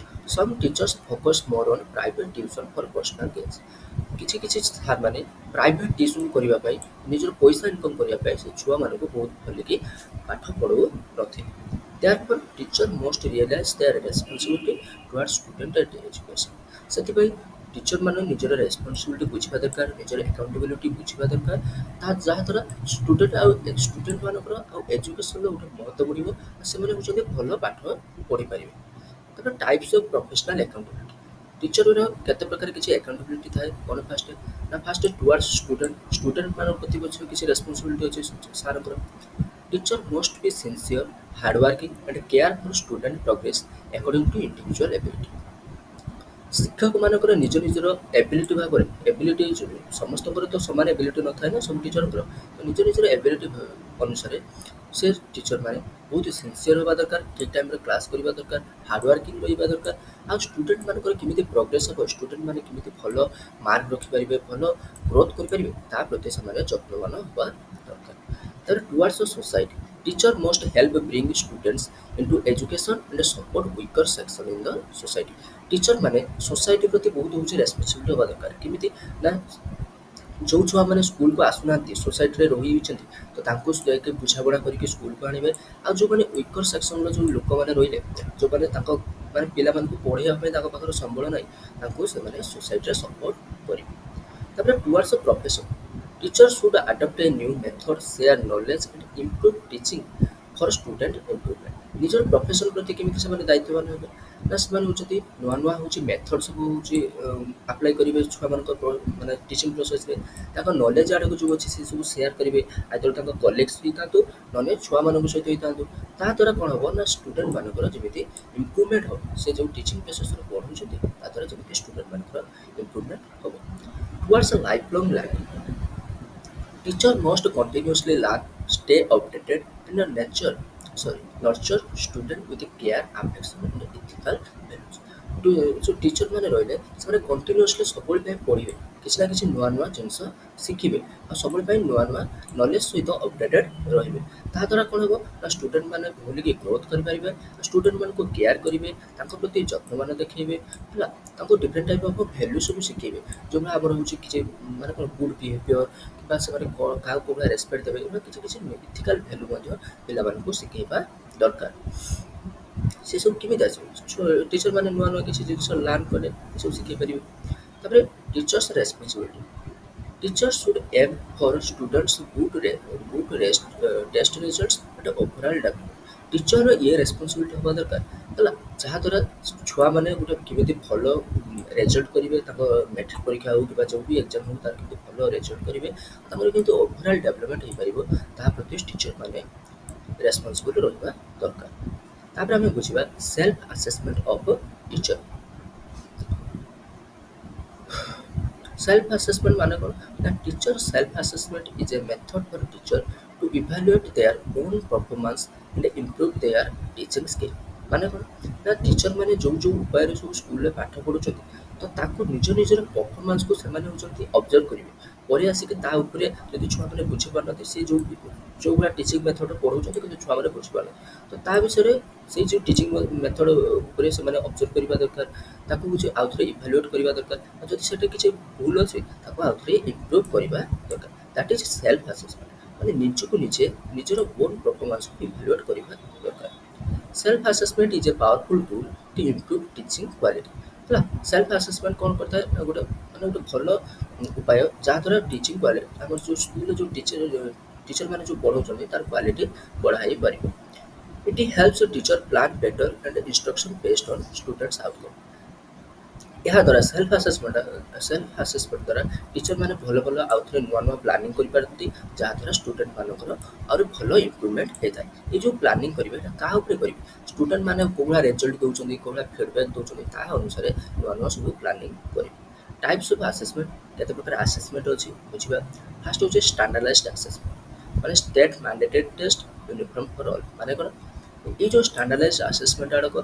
Some teachers focus more on private tuition for personal gains. କିଛି କିଛି ସାର୍ମାନେ ପ୍ରାଇଭେଟ୍ ଟ୍ୟୁସନ୍ କରିବା ପାଇଁ, ନିଜର ପଇସା ଇନକମ୍ କରିବା ପାଇଁ ସେ ଛୁଆମାନଙ୍କୁ ବହୁତ ଭଲକି ପାଠ ପଢ଼ାଉନଥିଲେ। Therefore, teacher must realize their responsibility towards student and education. ସେଥିପାଇଁ ଟିଚରମାନେ ନିଜର ରେସ୍ପନ୍ସିବିଲିଟି ବୁଝିବା ଦରକାର, ନିଜର ଆକାଉଣ୍ଟେବିଲିଟି ବୁଝିବା ଦରକାର, ଯାହାଦ୍ୱାରା ଷ୍ଟୁଡେଣ୍ଟମାନଙ୍କର ଆଉ ଏଜୁକେସନ୍ର ଗୋଟେ ମହତ୍ତ୍ୱ ବଢ଼ିବ, ସେମାନେ ହେଉଛନ୍ତି ଭଲ ପାଠ ପଢ଼ିପାରିବେ। ତାପରେ ଟାଇପ୍ସ ଅଫ୍ ପ୍ରୋଫେସନାଲ୍ ଆକାଉଣ୍ଟେବିଲିଟି, ଟିଚରର କେତେ ପ୍ରକାର କିଛି ଆକାଉଣ୍ଟେବିଲିଟି ଥାଏ। କ'ଣ ଫାଷ୍ଟ ନା ଫାଷ୍ଟ ଟୁୱାର୍ଡସ୍ ଷ୍ଟୁଡେଣ୍ଟମାନଙ୍କ ପ୍ରତି କିଛି ରେସ୍ପନ୍ସିବିଲିଟି ଅଛି ସାର୍ଙ୍କର। Teacher must be sincere, hardworking, and care for student progress according to individual ability. ଶିକ୍ଷକମାନଙ୍କର ନିଜ ନିଜର ଏବିଲିଟି ସମସ୍ତଙ୍କର ତ ସମାନ ଏବିଲିଟି ନଥାଏ ନା ସବୁ ଟିଚରଙ୍କର, ତ ନିଜ ନିଜର ଏବିଲିଟି ଅନୁସାରେ ସେ ଟିଚରମାନେ ବହୁତ ସିନସିୟର ହେବା ଦରକାର, ଠିକ୍ ଟାଇମ୍ରେ କ୍ଲାସ୍ କରିବା ଦରକାର, ହାର୍ଡ଼ୱାର୍କିଂ ରହିବା ଦରକାର, ଆଉ ଷ୍ଟୁଡେଣ୍ଟମାନଙ୍କର କେମିତି ପ୍ରୋଗ୍ରେସ୍ ହେବ, ଷ୍ଟୁଡେଣ୍ଟମାନେ କେମିତି ଭଲ ମାର୍କ ରଖିପାରିବେ, ଭଲ ଗ୍ରୋଥ୍ କରିପାରିବେ, ତା ପ୍ରତି ସେମାନେ ଯତ୍ନବାନ ହେବା ଦରକାର। ତାପରେ towards society, teacher must help bring students into education and support weaker section in the society. ଟିଚରମାନେ ସୋସାଇଟି ପ୍ରତି ବହୁତ ହେଉଛି ରେସ୍ପନ୍ସିବିଲିଟି ହେବା ଦରକାର। କେମିତି ନା ଯେଉଁ ଛୁଆମାନେ ସ୍କୁଲକୁ ଆସୁନାହାନ୍ତି, ସୋସାଇଟିରେ ରହିଯାଇଛନ୍ତି, ତ ତାଙ୍କୁ ଯାଇକି ବୁଝାପଡ଼ା କରିକି ସ୍କୁଲକୁ ଆଣିବେ। ଆଉ ଯେଉଁମାନେ ୱିକର ସେକ୍ସନ୍ର ଯେଉଁ ଲୋକମାନେ ରହିଲେ, ଯେଉଁମାନେ ତାଙ୍କ ମାନେ ପିଲାମାନଙ୍କୁ ପଢ଼ାଇବା ପାଇଁ ତାଙ୍କ ପାଖରେ ସମ୍ବଳ ନାହିଁ, ତାଙ୍କୁ ସେମାନେ ସୋସାଇଟିରେ ସପୋର୍ଟ କରିବେ। ତାପରେ towards profession, teacher should adapt A new method, share knowledge and improve teaching for student improvement. ନିଜର ପ୍ରଫେସନ୍ ପ୍ରତି କେମିତି ସେମାନେ ଦାୟିତ୍ୱବାନ ହେବେ ନା ସେମାନେ ହେଉଛନ୍ତି ନୂଆ ନୂଆ ହେଉଛି ମେଥଡ଼ ସବୁ ହେଉଛି ଆପ୍ଲାଏ କରିବେ ଛୁଆମାନଙ୍କ ମାନେ ଟିଚିଂ ପ୍ରୋସେସ୍ରେ। ତାଙ୍କ ନଲେଜ୍ ଆଡ଼କୁ ଯେଉଁ ଅଛି ସେସବୁ ସେୟାର କରିବେ, ଆଇଦର ତାଙ୍କ କଲିଗ୍ସ ହେଇଥାନ୍ତୁ, ନହେଲେ ଛୁଆମାନଙ୍କ ସହିତ ହେଇଥାନ୍ତୁ। ତାଦ୍ୱାରା କ'ଣ ହେବ ନା ଷ୍ଟୁଡେଣ୍ଟମାନଙ୍କର ଯେମିତି ଇମ୍ପ୍ରୁଭମେଣ୍ଟ ହେବ, ସେ ଯେଉଁ ଟିଚିଂ ପ୍ରୋସେସ୍ରେ ପଢ଼ୁଛନ୍ତି ତାଦ୍ୱାରା ଯେମିତି ଷ୍ଟୁଡେଣ୍ଟମାନଙ୍କର ଇମ୍ପ୍ରୁଭମେଣ୍ଟ ହେବ। Towards life long learning, teacher must continuously learn, stay updated, and nurture student with care, affection, and ethical values. ଯେଉଁ ଟିଚର ମାନେ ରହିଲେ ସେମାନେ କଣ୍ଟିନ୍ୟୁଅସଲି ସବୁବେଳେ ପାଇଁ ପଢ଼ିବେ, କିଛି ନା କିଛି ନୂଆ ନୂଆ ଜିନିଷ ଶିଖିବେ, ଆଉ ସବୁବେଳେ ପାଇଁ ନୂଆ ନୂଆ ନଲେଜ୍ ସହିତ ଅପଡେଟେଡ଼ ରହିବେ। ତାହାଦ୍ୱାରା କ'ଣ ହେବ ନା ଷ୍ଟୁଡେଣ୍ଟମାନେ ଭଲିକି ଗ୍ରୋଥ୍ କରିପାରିବେ, ଷ୍ଟୁଡେଣ୍ଟମାନଙ୍କୁ କେୟାର କରିବେ, ତାଙ୍କ ପ୍ରତି ଯତ୍ନବାନ ଦେଖେଇବେ, ହେଲା, ତାଙ୍କୁ ଡିଫରେଣ୍ଟ ଟାଇପ୍ ଅଫ୍ ଭ୍ୟାଲ୍ୟୁ ସବୁ ଶିଖେଇବେ। ଯେଉଁଭଳି ଆମର ହେଉଛି କିଛି ମାନେ କ'ଣ ଗୁଡ୍ ବିହେଭିଅର୍, କିମ୍ବା ସେମାନେ କାହାକୁ କୋଉଭଳିଆ ରେସ୍ପେକ୍ଟ ଦେବେ, ଏଗୁଡ଼ା କିଛି କିଛି ଇଥିକାଲ୍ ଭ୍ୟାଲ୍ୟୁ ମଧ୍ୟ ପିଲାମାନଙ୍କୁ ଶିଖେଇବା ଦରକାର। ସେସବୁ କେମିତି ଆସିବ, ଟିଚରମାନେ ନୂଆ ନୂଆ କିଛି ଜିନିଷ ଲର୍ଣ୍ଣ କଲେ ଏସବୁ ଶିଖେଇ ପାରିବେ। ତାପରେ teachers responsibility, teacher should aim for students test results and overall development. ଟିଚରର ରେସ୍ପନ୍ସିବିଲିଟି ହେବା ଦରକାର, ହେଲା, ଯାହାଦ୍ୱାରା ଛୁଆମାନେ ଗୋଟେ କେମିତି ଭଲ ରେଜଲ୍ଟ କରିବେ, ତାଙ୍କ ମେଟ୍ରିକ୍ ପରୀକ୍ଷା ହେଉ କିମ୍ବା ଯେଉଁ ବି ଏକ୍ଜାମ୍ ହେଉ, ତାର କେମିତି ଭଲ ରେଜଲ୍ଟ କରିବେ, ତାଙ୍କର କେମିତି ଓଭରଅଲ୍ ଡେଭଲପମେଣ୍ଟ ହେଇପାରିବ, ତାହା ପ୍ରତି ଟିଚରମାନେ ରେସ୍ପନ୍ସିବିଲିଟି ରହିବା ଦରକାର। ତାପରେ ଆମେ ବୁଝିବା self assessment of teacher. Self assessment ମାନେ କ'ଣ ନା teacher self assessment is a method for teacher to evaluate their own performance and improve their teaching skill. ମାନେ କ'ଣ ନା ଟିଚରମାନେ ଯେଉଁ ଯେଉଁ ଉପାୟରେ ସବୁ ସ୍କୁଲରେ ପାଠ ପଢ଼ୁଛନ୍ତି, ତ ତାକୁ ନିଜ ନିଜର ପରଫର୍ମାନ୍ସକୁ ସେମାନେ ହେଉଛନ୍ତି ଅବଜର୍ଭ କରିବେ। ପରେ ଆସିକି ତା ଉପରେ ଯଦି ଛୁଆମାନେ ବୁଝିପାରୁନାହାନ୍ତି, ସେ ଯେଉଁଭଳିଆ ଟିଚିଂ ମେଥଡ଼ ପଢ଼ଉଛନ୍ତି କିନ୍ତୁ ଛୁଆମାନେ ବୁଝିପାରୁନାହାନ୍ତି, ତ ତା ବିଷୟରେ ସେଇ ଯେଉଁ ଟିଚିଂ ମେଥଡ଼ ଉପରେ ସେମାନେ ଅବଜର୍ଭ କରିବା ଦରକାର, ତାକୁ କିଛି ଆଉଥରେ ଇଭାଲୁଏଟ୍ କରିବା ଦରକାର, ଆଉ ଯଦି ସେଠି କିଛି ଭୁଲ ଅଛି ତାକୁ ଆଉଥରେ ଇମ୍ପ୍ରୁଭ୍ କରିବା ଦରକାର। ଦ୍ୟାଟ୍ ଇଜ୍ ସେଲ୍ଫ ଆସେସମେଣ୍ଟ, ମାନେ ନିଜକୁ ନିଜେ ନିଜର ଓନ୍ ପରଫର୍ମାନ୍ସକୁ ଇଭାଲୁଏଟ୍ କରିବା ଦରକାର। Self assessment is A powerful tool to improve teaching quality ହେଲା। ସେଲ୍ଫ ଆସେସମେଣ୍ଟ କ'ଣ କରିଥାଏ ନା ଗୋଟେ ଭଲ ଉପାୟ ଯାହାଦ୍ୱାରା ଟିଚିଂ କ୍ୱାଲିଟି ଆମର ଯେଉଁ ସ୍କୁଲରେ ଯେଉଁ ଟିଚର ମାନେ ଯେଉଁ ପଢ଼ଉଛନ୍ତି ତାର କ୍ୱାଲିଟି ବଢ଼ାଇ ପାରିବ। It helps teacher plan better and instruction based on students outcome. ଏହାଦ୍ୱାରା ସେଲ୍ଫ ଆସେସମେଣ୍ଟ ଦ୍ୱାରା ଟିଚରମାନେ ଭଲ ଆଉ ଥରେ ନୂଆ ପ୍ଲାନିଂ କରିପାରନ୍ତି, ଯାହାଦ୍ୱାରା ଷ୍ଟୁଡେଣ୍ଟମାନଙ୍କର ଆହୁରି ଭଲ ଇମ୍ପ୍ରୁଭମେଣ୍ଟ ହେଇଥାଏ। ଏ ଯେଉଁ ପ୍ଲାନିଂ କରିବେ ଏଇଟା କାହା ଉପରେ କରିବେ? ଷ୍ଟୁଡେଣ୍ଟମାନେ କେଉଁ ଭଳିଆ ରେଜଲ୍ଟ ଦେଉଛନ୍ତି, କେଉଁ ଭଳିଆ ଫିଡ଼ବ୍ୟାକ୍ ଦେଉଛନ୍ତି, ତାହା ଅନୁସାରେ ନୂଆ ସବୁ ପ୍ଲାନିଂ କରିବେ। ଟାଇପ୍ସ ଅଫ୍ ଆସେସମେଣ୍ଟ, କେତେ ପ୍ରକାର ଆସେସମେଣ୍ଟ ଅଛି ବୁଝିବା। ଫାର୍ଷ୍ଟ ହେଉଛି ଷ୍ଟାଣ୍ଡାର୍ଡାଇଜ୍ଡ ଆସେସମେଣ୍ଟ, ମାନେ state mandated test uniform for all. ମାନେ କ'ଣ? ଏଇ ଯେଉଁ ଷ୍ଟାଣ୍ଡାର୍ଡାଇଜ୍ଡ ଆସେସମେଣ୍ଟ ଆଡ଼କ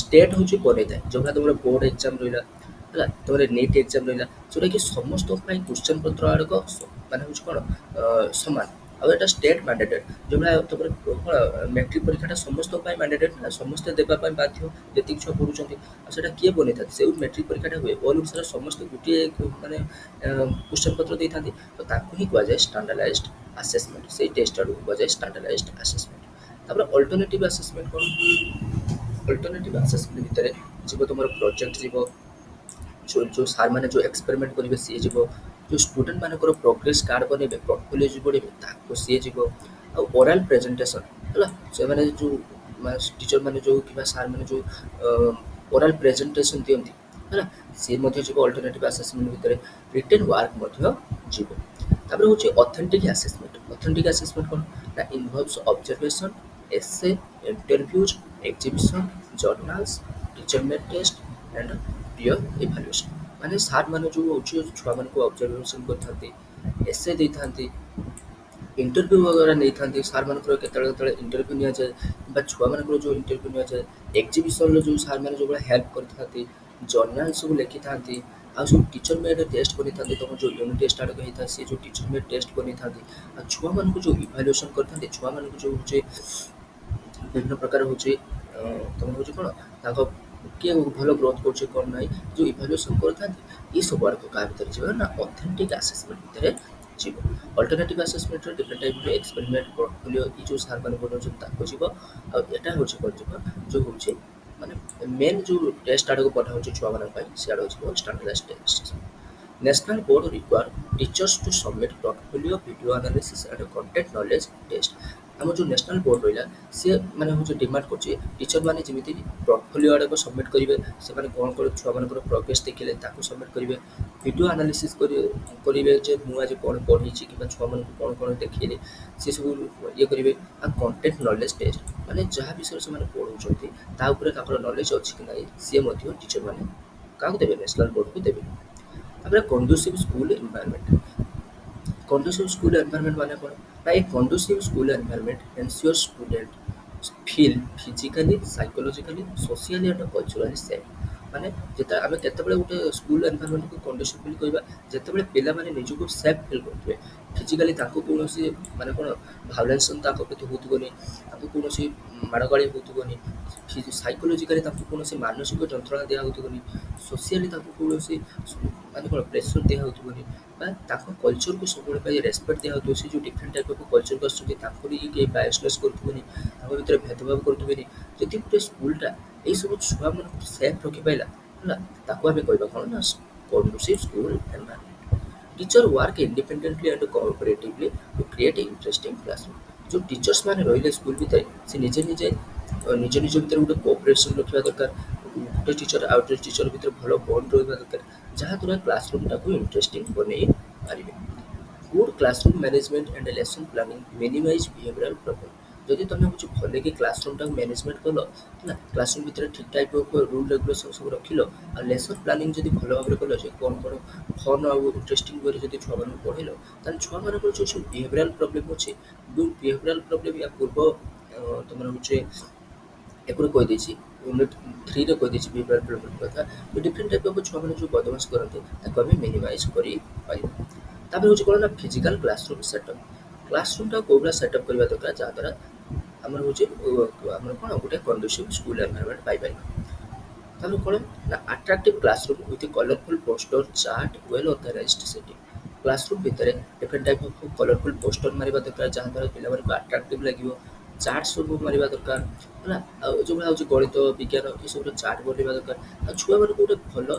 ଷ୍ଟେଟ୍ ହେଉଛି ବନେଇଥାଏ, ଯେଉଁଭଳିଆ ତୁମର ବୋର୍ଡ଼ ଏକ୍ଜାମ୍ ରହିଲା ହେଲା, ତୁମର ନିଟ୍ ଏକ୍ଜାମ୍ ରହିଲା, ଯେଉଁଟାକି ସମସ୍ତଙ୍କ ପାଇଁ କ୍ୱେଶ୍ଚନ୍ ପତ୍ର ଆଡ଼କ ମାନେ ହେଉଛି କ'ଣ ସମାନ। ଆଉ ଏଇଟା ଷ୍ଟେଟ୍ ମ୍ୟାଣ୍ଡେଟେଡ୍, ଯେଉଁଭଳିଆ ତୁମର କ'ଣ ମେଟ୍ରିକ୍ ପରୀକ୍ଷାଟା ସମସ୍ତଙ୍କ ପାଇଁ ମ୍ୟାଣ୍ଡେଟେଡ୍ ନା, ସମସ୍ତେ ଦେବା ପାଇଁ ବାଧ୍ୟ ଯେତିକି ଛୁଆ ପଢ଼ୁଛନ୍ତି। ଆଉ ସେଇଟା କିଏ ବନେଇଥାନ୍ତି? ସେ ମେଟ୍ରିକ୍ ପରୀକ୍ଷାଟା ହୁଏ ଅଲ୍ ଓଡ଼ିଶାରେ ସମସ୍ତେ ଗୋଟିଏ ମାନେ କ୍ୱେଶ୍ଚନ୍ ପତ୍ର ଦେଇଥାନ୍ତି, ତ ତାକୁ ହିଁ କୁହାଯାଏ ଷ୍ଟାଣ୍ଡାର୍ଡାଇଜ୍ଡ ଆସେସମେଣ୍ଟ। ସେଇ ଟେଷ୍ଟ ଆଡ଼କୁ କୁହାଯାଏ ଷ୍ଟାଣ୍ଡାର୍ଡାଇଜ୍ଡ ଆସେସମେଣ୍ଟ। ତାପରେ ଅଲ୍ଟରନେଟିଭ୍ ଆସେସମେଣ୍ଟ କ'ଣ? ଅଲ୍ଟରନେଟିଭ୍ ଆସେସମେଣ୍ଟ ଭିତରେ ଯିବ ତୁମର ପ୍ରୋଜେକ୍ଟ ଯିବ, ଯେଉଁ ସାର୍ମାନେ ଯେଉଁ ଏକ୍ସପେରିମେଣ୍ଟ କରିବେ ସିଏ ଯିବ, ଯେଉଁ ଷ୍ଟୁଡେଣ୍ଟମାନଙ୍କର ପ୍ରୋଗ୍ରେସ୍ କାର୍ଡ଼ ବନେଇବେ, ପୋର୍ଟଫୋଲିଓ ଯେଉଁ ବନେଇବେ ତାକୁ ସିଏ ଯିବ, ଆଉ ଓରାଲ୍ ପ୍ରେଜେଣ୍ଟେସନ୍ ହେଲା, ସେମାନେ ଯେଉଁ ଟିଚରମାନେ ଯେଉଁ କିମ୍ବା ସାର୍ମାନେ ଯେଉଁ ଓରାଲ୍ ପ୍ରେଜେଣ୍ଟେସନ୍ ଦିଅନ୍ତି ହେଲା, ସିଏ ମଧ୍ୟ ଯିବ ଅଲ୍ଟରନେଟିଭ୍ ଆସେସମେଣ୍ଟ ଭିତରେ। ରିଟେନ୍ ୱାର୍କ ମଧ୍ୟ ଯିବ। ତାପରେ ହେଉଛି ଅଥେଣ୍ଟିକ୍ ଆସେସମେଣ୍ଟ। ଅଥେଣ୍ଟିକ୍ ଆସେସମେଣ୍ଟ କ'ଣ? ନା involves observation, essay, interviews, exhibition, journals, teacher made test and peer evaluation. ମାନେ ସାର୍ମାନେ ଯେଉଁ ହେଉଛି ଛୁଆମାନଙ୍କୁ ଅବଜରଭେସନ୍ କରିଥାନ୍ତି, ଏସେ ଦେଇଥାନ୍ତି, ଇଣ୍ଟରଭ୍ୟୁ ବଗେରା ନେଇଥାନ୍ତି, ସାର୍ମାନଙ୍କର କେତେବେଳେ ଇଣ୍ଟରଭ୍ୟୁ ନିଆଯାଏ କିମ୍ବା ଛୁଆମାନଙ୍କର ଯେଉଁ ଇଣ୍ଟରଭ୍ୟୁ ନିଆଯାଏ, ଏକ୍ଜିବିସନ୍ର ଯେଉଁ ସାର୍ମାନେ ଯେଉଁଭଳିଆ ହେଲ୍ପ କରିଥାନ୍ତି, ଜର୍ନାଲ ସବୁ ଲେଖିଥାନ୍ତି, ଆଉ ସବୁ ଟିଚର ମେଡ୍ ଟେଷ୍ଟ ବନେଇଥାନ୍ତି। ତୁମର ଯେଉଁ ୟୁନିଟ୍ ଟେଷ୍ଟ ଆଡ଼କ ହେଇଥାଏ ସେ ଯେଉଁ ଟିଚର ମେଡ୍ ଟେଷ୍ଟ ବନେଇଥାନ୍ତି, ଆଉ ଛୁଆମାନଙ୍କୁ ଯେଉଁ ଇଭାଲୁଏସନ୍ କରିଥାନ୍ତି, ଛୁଆମାନଙ୍କୁ ଯେଉଁ ହେଉଛି ବିଭିନ୍ନ ପ୍ରକାର ହେଉଛି ତୁମର ହେଉଛି କ'ଣ ତାଙ୍କ କିଏ ଭଲ ଗ୍ରୋଥ୍ କରୁଛି କ'ଣ ନାହିଁ, ଯେଉଁ ଇଭାଲୁଏସନ୍ କରିଥାନ୍ତି, ଏସବୁ ଆଡ଼କୁ କାହା ଭିତରେ ଯିବ ନା ଅଥେଣ୍ଟିକ୍ ଆସେସମେଣ୍ଟ ଭିତରେ ଯିବ। ଅଲ୍ଟରନେଟିଭ୍ ଆସେସମେଣ୍ଟର ଡିଫରେଣ୍ଟ ଟାଇପ୍ର ଏକ୍ସପେରିମେଣ୍ଟ, ପୋର୍ଟଫୋଲିଓ, ଏ ଯେଉଁ ସାର୍ମାନେ ବନାଉଛନ୍ତି ତାକୁ ଯିବ। ଆଉ ଏଟା ହେଉଛି କ'ଣ ଯିବ, ଯେଉଁ ହେଉଛି ମାନେ ମେନ୍ ଯେଉଁ ଟେଷ୍ଟ ଆଡ଼କୁ ପଠା ହେଉଛି ଛୁଆମାନଙ୍କ ପାଇଁ, ସିଆଡ଼କୁ ଯିବ standardised test. National board required teachers to submit portfolio, video analysis and content knowledge test. ଆମର ଯେଉଁ ନ୍ୟାସନାଲ୍ ବୋର୍ଡ଼ ରହିଲା ସିଏ ମାନେ ହେଉଛି ଡିମାଣ୍ଡ କରୁଛି ଟିଚରମାନେ ଯେମିତି ପୋର୍ଟଫୋଲିଓ ଆଡ଼କୁ ସବମିଟ୍ କରିବେ, ସେମାନେ କ'ଣ ଛୁଆମାନଙ୍କର ପ୍ରୋଗ୍ରେସ୍ ଦେଖିଲେ ତାକୁ ସବମିଟ୍ କରିବେ, ଭିଡ଼ିଓ ଆନାଲିସିସ୍ କରିବେ ଯେ ମୁଁ ଆଜି କ'ଣ ପଢ଼ିଛି କିମ୍ବା ଛୁଆମାନଙ୍କୁ କ'ଣ ଦେଖେଇଲି ସେସବୁ ଇଏ କରିବେ। ଆଉ କଣ୍ଟେଣ୍ଟ ନଲେଜ୍ ଟେଷ୍ଟ, ମାନେ ଯାହା ବିଷୟରେ ସେମାନେ ପଢ଼ଉଛନ୍ତି ତା ଉପରେ ତାଙ୍କର ନଲେଜ୍ ଅଛି କି ନାହିଁ ସିଏ ମଧ୍ୟ ଟିଚରମାନେ କାହାକୁ ଦେବେ? ନ୍ୟାସନାଲ୍ ବୋର୍ଡ଼କୁ ଦେବେ। ତାପରେ conducive school environment. Conducive school environment ମାନେ କ'ଣ? ନା a conducive school environment ensure student feel physically, psychologically, socially and culturally safe. ମାନେ ଯେତେବେଳେ ଆମେ କେତେବେଳେ ଗୋଟେ ସ୍କୁଲ ଏନଭାୟରନମେଣ୍ଟକୁ କଣ୍ଡୁସିଭ୍ ବୋଲି କହିବା, ଯେତେବେଳେ ପିଲାମାନେ ନିଜକୁ ସେଫ୍ ଫିଲ୍ କରୁଥିବେ। ଫିଜିକାଲି ତାଙ୍କୁ କୌଣସି ମାନେ କ'ଣ ଭାଉଲେନ୍ସନ୍ ତାଙ୍କ ପ୍ରତି ହେଉଥିବନି, ତାଙ୍କୁ କୌଣସି ମାଡ଼ଗାଳି ହେଉଥିବନି, ସାଇକୋଲୋଜିକାଲି ତାଙ୍କୁ କୌଣସି ମାନସିକ ଯନ୍ତ୍ରଣା ଦିଆ ହେଉଥିବନି, ସୋସିଆଲି ତାଙ୍କୁ କୌଣସି ମାନେ କ'ଣ ପ୍ରେସର ଦିଆ ହେଉଥିବନି, ବା ତାଙ୍କ କଲଚରକୁ ସବୁବେଳେ ପାଇଁ ରେସପେକ୍ଟ ଦିଆ ହେଉଥିବ। ସେ ଯେଉଁ ଡିଫରେଣ୍ଟ ଟାଇପ୍ ଅଫ୍ କଲଚରକୁ ଆସୁଛନ୍ତି ତାଙ୍କୁ ନେଇକି କେହି ବାୟସନେସ୍ କରୁଥିବନି, ତାଙ୍କ ଭିତରେ ଭେଦଭାବ କରୁଥିବେନି। ଯଦି ଗୋଟେ ସ୍କୁଲଟା ଏଇସବୁ ଛୁଆମାନଙ୍କୁ ସେଫ୍ ରଖିପାରିଲା ହେଲା, ତାକୁ ଆମେ କହିବା କ'ଣ ନା conducive school environment. Teacher work independently and cooperatively to create interesting classroom. ଯେଉଁ ଟିଚର୍ସ ମାନେ ରହିଲେ ସ୍କୁଲ ଭିତରେ ସେ ନିଜେ ନିଜ ଭିତରେ ଗୋଟେ କୋଅପରେସନ୍ ରଖିବା ଦରକାର। ଗୋଟେ ଟିଚର ଆଉ ଗୋଟେ ଟିଚର ଭିତରେ ଭଲ ବଣ୍ଡ ରହିବା ଦରକାର, ଯାହାଦ୍ୱାରା କ୍ଲାସରୁମ୍ଟାକୁ ଇଣ୍ଟରେଷ୍ଟିଂ ବନେଇ ପାରିବେ। Good classroom management and lesson planning minimise behavioural problem. ଯଦି ତୁମେ ହେଉଛି ଭଲକି କ୍ଲାସରୁମ୍ଟାକୁ ମ୍ୟାନେଜମେଣ୍ଟ କଲ ହେଲା, କ୍ଲାସରୁମ୍ ଭିତରେ ଠିକ୍ ଟାଇପ୍ ଅଫ୍ ରୁଲ୍ ରେଗୁଲେସନ୍ ସବୁ ରଖିଲ, ଆଉ ଲେସନ୍ ପ୍ଲାନିଂ ଯଦି ଭଲ ଭାବରେ କଲ, ଯେ କ'ଣ ଫନ୍ ଆଉ ଇଣ୍ଟରେଷ୍ଟିଂ ୱେରେ ଯଦି ଛୁଆମାନଙ୍କୁ ପଢ଼େଇଲ, ତାହେଲେ ଛୁଆମାନଙ୍କର ଯେଉଁ ସବୁ ବିହେଭିଅରାଲ ପ୍ରୋବ୍ଲେମ୍ ଅଛି, ଯେଉଁ ବିହେଭିଅରାଲ ପ୍ରୋବ୍ଲେମ୍ ୟା ପୂର୍ବ ତୁମର ହେଉଛି ଏଗୁলো କହିଦେଇଛି, ୟୁନିଟ୍ 3ରେ କହିଦେଇଛି ବିହେଭିଅରାଲ ପ୍ରୋବ୍ଲେମ୍ କଥା। ଡିଫରେଣ୍ଟ ଟାଇପ୍ ଅଫ୍ ଛୁଆମାନେ ଯେଉଁ ବଦମାସି କରନ୍ତି ତାକୁ ଆମେ ମିନିମାଇଜ୍ କରିପାରିବା। ତାପରେ ହେଉଛି କ'ଣ ନା ଫିଜିକାଲ କ୍ଲାସରୁମ୍ ସେଟଅପ୍। କ୍ଲାସରୁମ୍ଟା କେଉଁ ଭଳିଆ ସେଟଅପ୍ କରିବା ଦରକାର, ଯାହାଦ୍ୱାରା ଆମର ହେଉଛି ଆମର କ'ଣ ଗୋଟେ କଣ୍ଡୁସିଭ୍ ସ୍କୁଲ ଏନଭାୟରନମେଣ୍ଟ ପାଇପାରିବା। ତାପରେ କ'ଣ ନା attractive classroom with colourful poster, chart, well organised setting. Classroom ଭିତରେ different type of colourful poster ମାରିବା ଦରକାର, ଯାହାଦ୍ୱାରା ପିଲାମାନଙ୍କୁ ଆଟ୍ରାକ୍ଟିଭ୍ ଲାଗିବ। ଚାର୍ଟ ସବୁ ମାରିବା ଦରକାର ହେଲା। ଆଉ ଯେଉଁଭଳିଆ ହେଉଛି ଗଣିତ ବିଜ୍ଞାନ ଏସବୁର ଚାର୍ଟ ବନେଇବା ଦରକାର। ଆଉ ଛୁଆମାନଙ୍କୁ ଗୋଟେ ଭଲ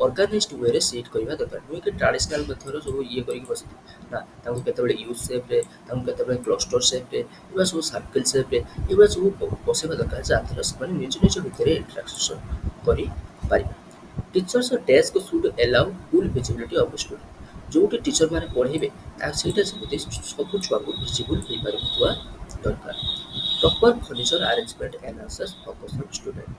ଅର୍ଗାନାଇଜ୍ଡ ୱେରେ ସେଟ୍ କରିବା ଦରକାର, ନୁହେଁ କି ଟ୍ରାଡ଼ିସନାଲ୍ ମେଥଡ଼ର ସବୁ ଇଏ କରିକି ବସିଥିବେ ନା। ତାଙ୍କୁ କେତେବେଳେ ୟୁ ସେପ୍ରେ, ତାଙ୍କୁ କେତେବେଳେ କ୍ଲଷ୍ଟର ସେପ୍ରେ, ଏଗୁଡ଼ା ସବୁ ସାର୍କେଲ୍ ସେପ୍ରେ, ଏଗୁଡ଼ା ସବୁ ବସାଇବା ଦରକାର ଯାହାଦ୍ୱାରା ସେମାନେ ନିଜ ନିଜ ଭିତରେ ଇଣ୍ଟରାକ୍ସନ୍ କରିପାରିବେ। Teachers desk should allow full visibility of student. ଯେଉଁଠି ଟିଚରମାନେ ପଢ଼େଇବେ ସେଇଟା ସେମିତି ସବୁ ଛୁଆଙ୍କୁ ଭିଜିବୁଲ୍ ହେଇପାରୁଥିବା ଦରକାର। Proper furniture arrangement enhances focus on student.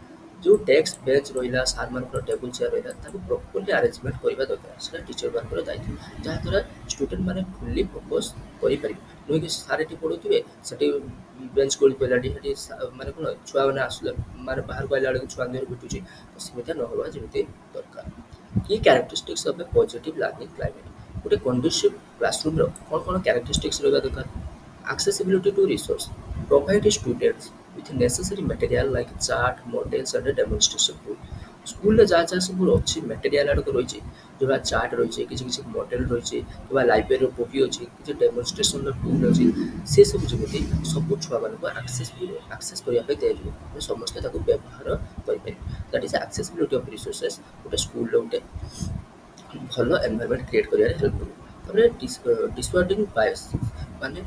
ଯେଉଁ ଡେସ୍କ ବେଞ୍ଚ ରହିଲା, ସାର୍ମାନଙ୍କର ଟେବୁଲ୍ ଚେୟାର ରହିଲା, ତାକୁ ପ୍ରପର୍ଲି ଆରେଞ୍ଜମେଣ୍ଟ କରିବା ଦରକାର। ସେଇଟା ଟିଚରମାନଙ୍କର ଦାୟିତ୍ୱ, ଯାହାଦ୍ୱାରା ଷ୍ଟୁଡେଣ୍ଟମାନେ ଫୁଲ୍ଲି ଫୋକସ୍ କରିପାରିବେ। ନୁହେଁ କି ସାର୍ ଏଠି ପଢ଼ଉଥିବେ, ସେଠି ବେଞ୍ଚ ଗଳି ପଡ଼ିଲାଟି ସେଠି ମାନେ କ'ଣ ଛୁଆମାନେ ଆସିଲେ ମାନେ ବାହାରକୁ ଆସିଲା ବେଳକୁ ଛୁଆ ଦେହରେ ପିଟୁଛି, ତ ସେମିତିଆ ନ ହେବା ଯେମିତି ଦରକାର। କି characteristics of A positive learning climate. ଗୋଟେ କଣ୍ଡୁସିଭ୍ କ୍ଲାସରୁମ୍ର କ'ଣ କ'ଣ କ୍ୟାରେକ୍ଟରିଷ୍ଟିକ୍ସ ରହିବା ଦରକାର? Accessibility to resource. Provide students with necessary material like chart, models and a demonstration tool. ସ୍କୁଲରେ ଯାହା ଯାହା ସବୁ ଅଛି ମେଟେରିଆଲ ଆଡ଼କୁ ରହିଛି, ଯେଉଁଭଳିଆ ଚାର୍ଟ ରହିଛି, କିଛି କିଛି ମଡେଲ ରହିଛି, କିମ୍ବା ଲାଇବ୍ରେରୀର ବହି ଅଛି, କିଛି ଡେମନଷ୍ଟ୍ରେସନର ଟୁଲ୍ ଅଛି, ସେସବୁ ଯେମିତି ସବୁ ଛୁଆମାନଙ୍କୁ ଆକ୍ସେସ୍ କରିବା ପାଇଁ ଦିଆଯିବ, ସମସ୍ତେ ତାକୁ ବ୍ୟବହାର କରିପାରିବେ। That is accessibility of resources ଗୋଟେ ସ୍କୁଲର ଗୋଟେ ଭଲ ଏନଭାରମେଣ୍ଟ କ୍ରିଏଟ୍ କରିବାରେ ହେଲ୍ପ କରିବ। ତାପରେ ଡିସୱାର୍ଡିଂ ବାୟସ୍, ମାନେ